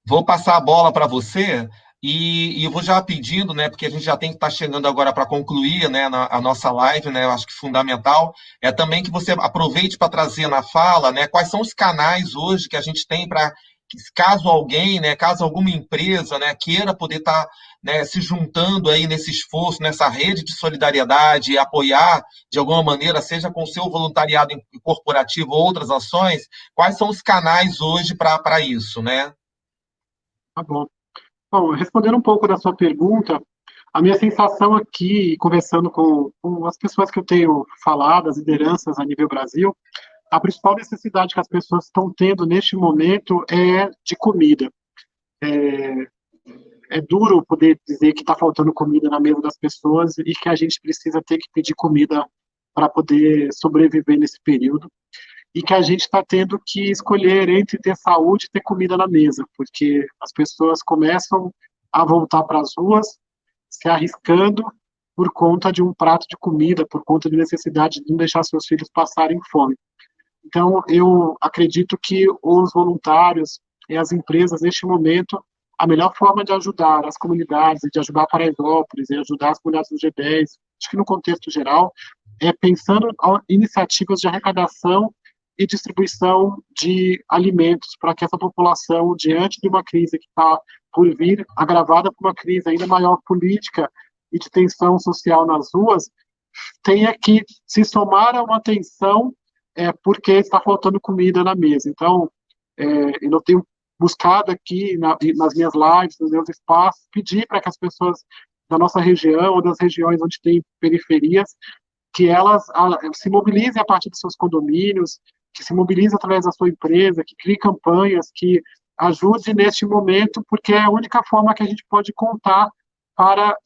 vou passar a bola para você e eu vou já pedindo, né, porque a gente já tem que estar chegando agora para concluir, né, a nossa live, né, eu acho que fundamental é também que você aproveite para trazer na fala, né, quais são os canais hoje que a gente tem para caso alguém, né, caso alguma empresa, né, queira poder estar, né, se juntando aí nesse esforço, nessa rede de solidariedade, apoiar de alguma maneira, seja com o seu voluntariado corporativo ou outras ações, quais são os canais hoje para isso, né? Tá bom. Bom, respondendo um pouco da sua pergunta, a minha sensação aqui, conversando com as pessoas que eu tenho falado, as lideranças a nível Brasil, a principal necessidade que as pessoas estão tendo neste momento é de comida. É duro poder dizer que está faltando comida na mesa das pessoas e que a gente precisa ter que pedir comida para poder sobreviver nesse período. E que a gente está tendo que escolher entre ter saúde e ter comida na mesa, porque as pessoas começam a voltar para as ruas, se arriscando por conta de um prato de comida, por conta de necessidade de não deixar seus filhos passarem fome. Então, eu acredito que os voluntários e as empresas, neste momento, a melhor forma de ajudar as comunidades, de ajudar Paraisópolis, e ajudar as comunidades do G10, acho que no contexto geral, é pensando em iniciativas de arrecadação e distribuição de alimentos para que essa população, diante de uma crise que está por vir, agravada por uma crise ainda maior política e de tensão social nas ruas, tenha que se somar a uma tensão porque está faltando comida na mesa. Então, eu tenho buscado aqui nas minhas lives, nos meus espaços, pedir para que as pessoas da nossa região ou das regiões onde tem periferias, que elas se mobilizem a partir dos seus condomínios, que se mobilize através da sua empresa, que crie campanhas, que ajude neste momento, porque é a única forma que a gente pode contar para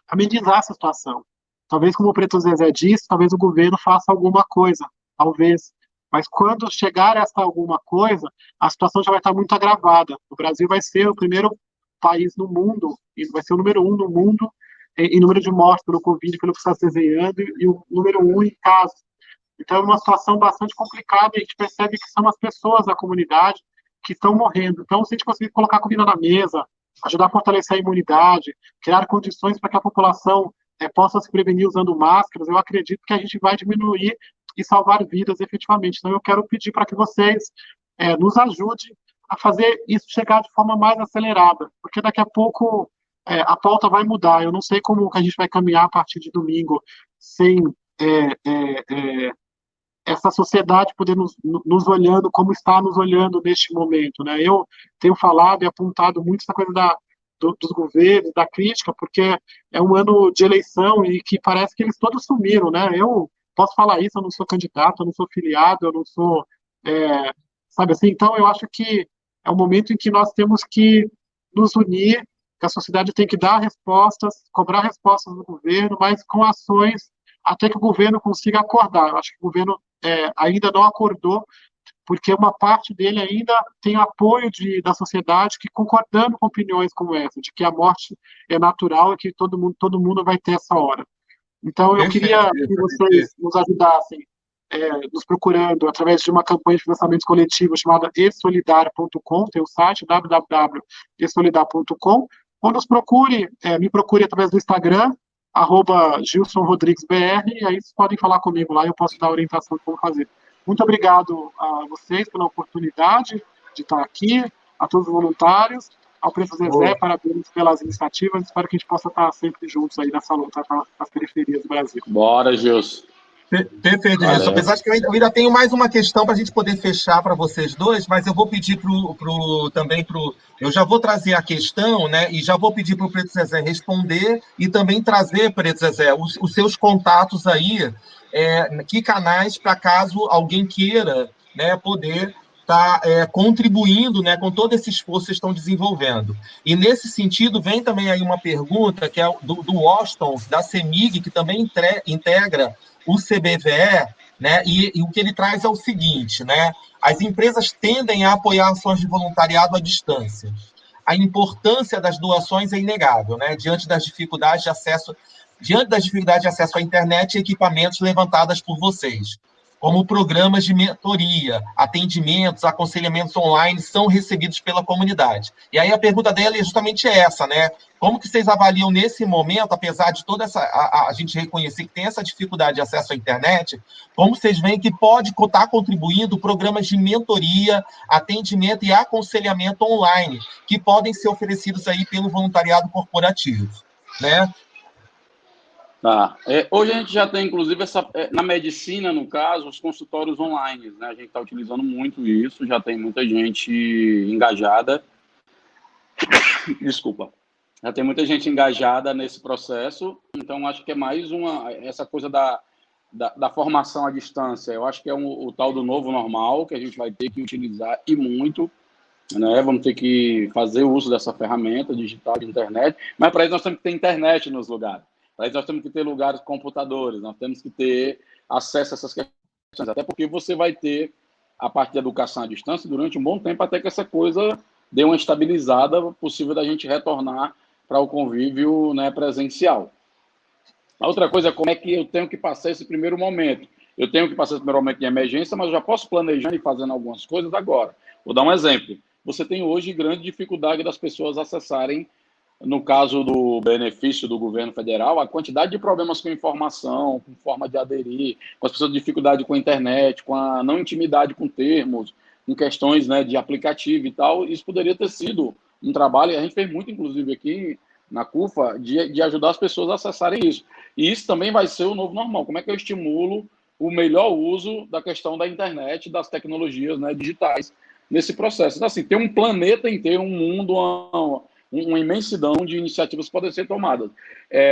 amenizar essa situação. Talvez, como o Preto Zezé disse, talvez o governo faça alguma coisa, talvez. Mas quando chegar essa alguma coisa, a situação já vai estar muito agravada. O Brasil vai ser o primeiro país no mundo, e vai ser o número 1 no mundo em número de mortes pelo Covid, pelo que está se desenhando, e o número 1 em casos. Então, é uma situação bastante complicada e a gente percebe que são as pessoas da comunidade que estão morrendo. Então, se a gente conseguir colocar comida na mesa, ajudar a fortalecer a imunidade, criar condições para que a população possa se prevenir usando máscaras, eu acredito que a gente vai diminuir e salvar vidas efetivamente. Então, eu quero pedir para que vocês nos ajudem a fazer isso chegar de forma mais acelerada, porque daqui a pouco a pauta vai mudar. Eu não sei como que a gente vai caminhar a partir de domingo sem essa sociedade poder nos olhando como está nos olhando neste momento, né? Eu tenho falado e apontado muito essa coisa dos governos, da crítica, porque é um ano de eleição e que parece que eles todos sumiram, né? Eu posso falar isso, eu não sou candidato, eu não sou filiado, eu não sou, sabe assim? Então, eu acho que é um momento em que nós temos que nos unir, que a sociedade tem que dar respostas, cobrar respostas do governo, mas com ações até que o governo consiga acordar. Eu acho que o governo ainda não acordou, porque uma parte dele ainda tem apoio da sociedade que concordando com opiniões como essa, de que a morte é natural e que todo mundo vai ter essa hora. Então, eu queria que vocês nos ajudassem, nos procurando através de uma campanha de financiamento coletivo chamada esolidar.com, tem o site www.esolidar.com, ou nos procure, me procure através do Instagram, @GilsonRodriguesBR, e aí vocês podem falar comigo lá e eu posso dar a orientação de como fazer. Muito obrigado a vocês pela oportunidade de estar aqui, a todos os voluntários, ao Preto Zezé, parabéns pelas iniciativas, espero que a gente possa estar sempre juntos aí nessa luta para as periferias do Brasil. Bora, Gilson. Perfeito, Gilson. Apesar de que eu ainda tenho mais uma questão para a gente poder fechar para vocês dois, mas eu vou pedir eu já vou trazer a questão, né? E já vou pedir para o Preto Zezé responder e também trazer, Preto Zezé, os seus contatos aí, que canais para caso alguém queira né, poder estar contribuindo, né, com todo esse esforço que vocês estão desenvolvendo. E, nesse sentido, vem também aí uma pergunta, que é do Washington, da CEMIG, que também integra o CBVE, né, e o que ele traz é o seguinte, né, as empresas tendem a apoiar ações de voluntariado à distância. A importância das doações é inegável, né, diante das dificuldades de acesso à internet e equipamentos levantadas por vocês, como programas de mentoria, atendimentos, aconselhamentos online são recebidos pela comunidade. E aí a pergunta dela é justamente essa, né? Como que vocês avaliam nesse momento, apesar de toda essa a gente reconhecer que tem essa dificuldade de acesso à internet, como vocês veem que pode estar contribuindo programas de mentoria, atendimento e aconselhamento online, que podem ser oferecidos aí pelo voluntariado corporativo, né? Tá. Hoje a gente já tem, inclusive, na medicina, no caso, os consultórios online, né? A gente está utilizando muito isso, já tem muita gente engajada. Desculpa. Já tem muita gente engajada nesse processo, então acho que é mais essa coisa da formação à distância. Eu acho que é o tal do novo normal, que a gente vai ter que utilizar e muito, né? Vamos ter que fazer uso dessa ferramenta digital de internet, mas para isso nós temos que ter internet nos lugares. Para isso nós temos que ter lugares com computadores, nós temos que ter acesso a essas questões, até porque você vai ter a parte de educação à distância durante um bom tempo, até que essa coisa dê uma estabilizada, possível da gente retornar para o convívio, né, presencial. A outra coisa é como é que eu tenho que passar esse primeiro momento. Eu tenho que passar esse primeiro momento de emergência, mas eu já posso planejando e fazendo algumas coisas agora. Vou dar um exemplo. Você tem hoje grande dificuldade das pessoas acessarem, no caso do benefício do governo federal, a quantidade de problemas com informação, com forma de aderir, com as pessoas de dificuldade com a internet, com a não intimidade com termos, com questões, né, de aplicativo e tal. Isso poderia ter sido um trabalho, e a gente fez muito, inclusive, aqui na CUFA, de ajudar as pessoas a acessarem isso. E isso também vai ser o novo normal. Como é que eu estimulo o melhor uso da questão da internet, das tecnologias, né, digitais nesse processo? Então, assim, tem um planeta inteiro, um mundo, uma imensidão de iniciativas que podem ser tomadas.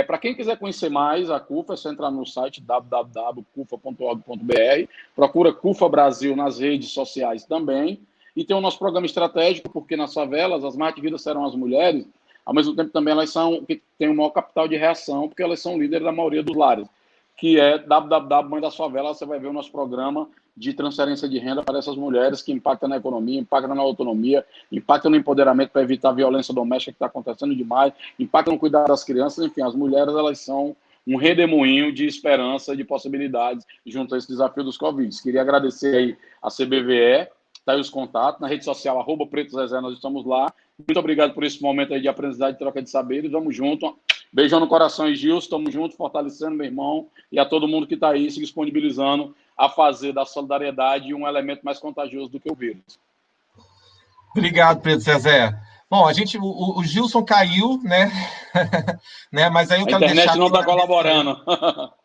Para quem quiser conhecer mais a CUFA, é só entrar no site www.cufa.org.br, procura CUFA Brasil nas redes sociais também, e tem o nosso programa estratégico, porque nas favelas as mais atingidas serão as mulheres, ao mesmo tempo também elas são que têm o maior capital de reação, porque elas são líderes da maioria dos lares, que é www.mãe das favelas. Você vai ver o nosso programa de transferência de renda para essas mulheres, que impacta na economia, impacta na autonomia, impacta no empoderamento para evitar a violência doméstica que está acontecendo demais, impacta no cuidado das crianças. Enfim, as mulheres, elas são um redemoinho de esperança, de possibilidades junto a esse desafio dos Covid. Queria agradecer aí a CBVE, tá aí os contatos, na rede social, @PretoZezé, nós estamos lá. Muito obrigado por esse momento aí de aprendizagem e troca de saberes. Vamos junto. Beijão no coração, e Gilson, estamos juntos, fortalecendo, meu irmão, e a todo mundo que está aí se disponibilizando a fazer da solidariedade um elemento mais contagioso do que o vírus. Obrigado, Pedro Zezé. Bom, o Gilson caiu, né? né? Mas aí eu quero deixar. A internet não está colaborando.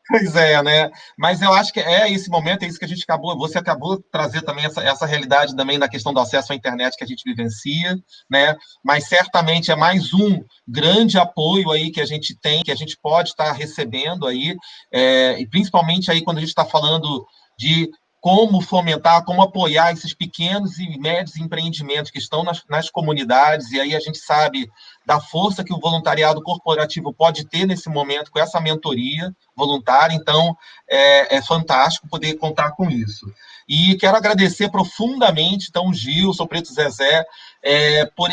Pois é, né? Mas eu acho que é esse momento, é isso que a gente você acabou de trazer também essa realidade também da questão do acesso à internet que a gente vivencia, né? Mas certamente é mais um grande apoio aí que a gente tem, que a gente pode estar recebendo aí, e principalmente aí quando a gente está falando de como fomentar, como apoiar esses pequenos e médios empreendimentos que estão nas comunidades, e aí a gente sabe da força que o voluntariado corporativo pode ter nesse momento com essa mentoria voluntária. Então é fantástico poder contar com isso. E quero agradecer profundamente, então, Gilson, Preto Zezé, por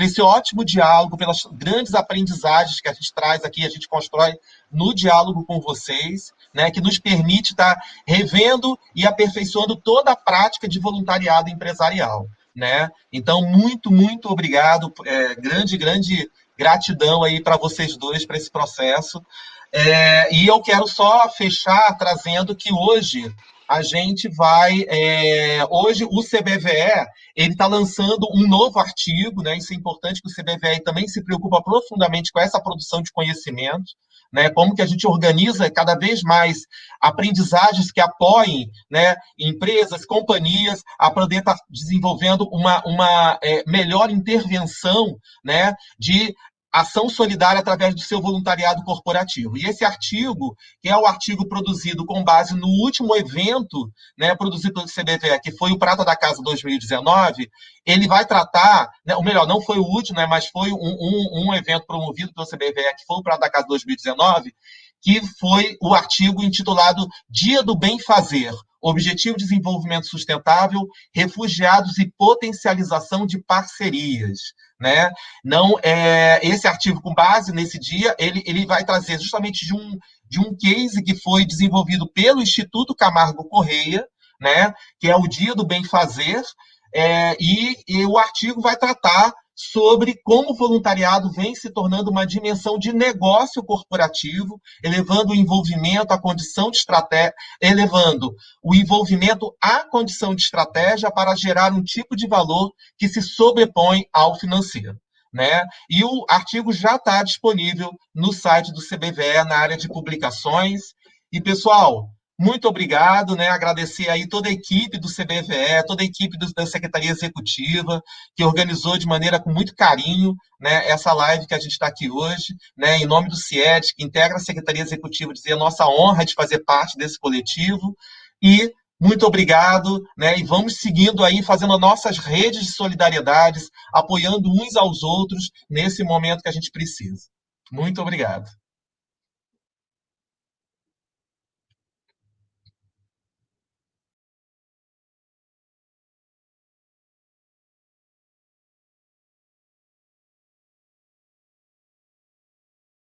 esse ótimo diálogo, pelas grandes aprendizagens que a gente traz aqui, a gente constrói no diálogo com vocês, né, que nos permite estar revendo e aperfeiçoando toda a prática de voluntariado empresarial, né? Então, muito, muito obrigado, grande gratidão aí para vocês dois, para esse processo. E eu quero só fechar trazendo que hoje a gente vai... hoje o CBVE ele está lançando um novo artigo, né? Isso é importante, que o CBVE também se preocupa profundamente com essa produção de conhecimento, né, como que a gente organiza cada vez mais aprendizagens que apoiem, né, empresas, companhias, a poder estar desenvolvendo uma melhor intervenção, né, de ação solidária através do seu voluntariado corporativo. E esse artigo, que é o artigo produzido com base no último evento, né, produzido pelo CBVE, que foi o Prata da Casa 2019, ele vai tratar, né, ou melhor, não foi o último, né, mas foi um evento promovido pelo CBVE, que foi o Prata da Casa 2019, que foi o artigo intitulado Dia do Bem Fazer, Objetivo de Desenvolvimento Sustentável, Refugiados e Potencialização de Parcerias. Né? Não, esse artigo, com base nesse dia, ele vai trazer justamente de um case que foi desenvolvido pelo Instituto Camargo Correia, né? Que é o Dia do Bem Fazer, e o artigo vai tratar sobre como o voluntariado vem se tornando uma dimensão de negócio corporativo, elevando o envolvimento à condição de estratégia, elevando o envolvimento à condição de estratégia para gerar um tipo de valor que se sobrepõe ao financeiro. Né? E o artigo já está disponível no site do CBVE, na área de publicações. E, pessoal, muito obrigado, né? Agradecer aí toda a equipe do CBVE, toda a equipe da Secretaria Executiva, que organizou de maneira com muito carinho, né, essa live que a gente está aqui hoje, né, em nome do CIED, que integra a Secretaria Executiva, dizer a nossa honra de fazer parte desse coletivo. E muito obrigado, né? E vamos seguindo aí, fazendo nossas redes de solidariedades, apoiando uns aos outros nesse momento que a gente precisa. Muito obrigado.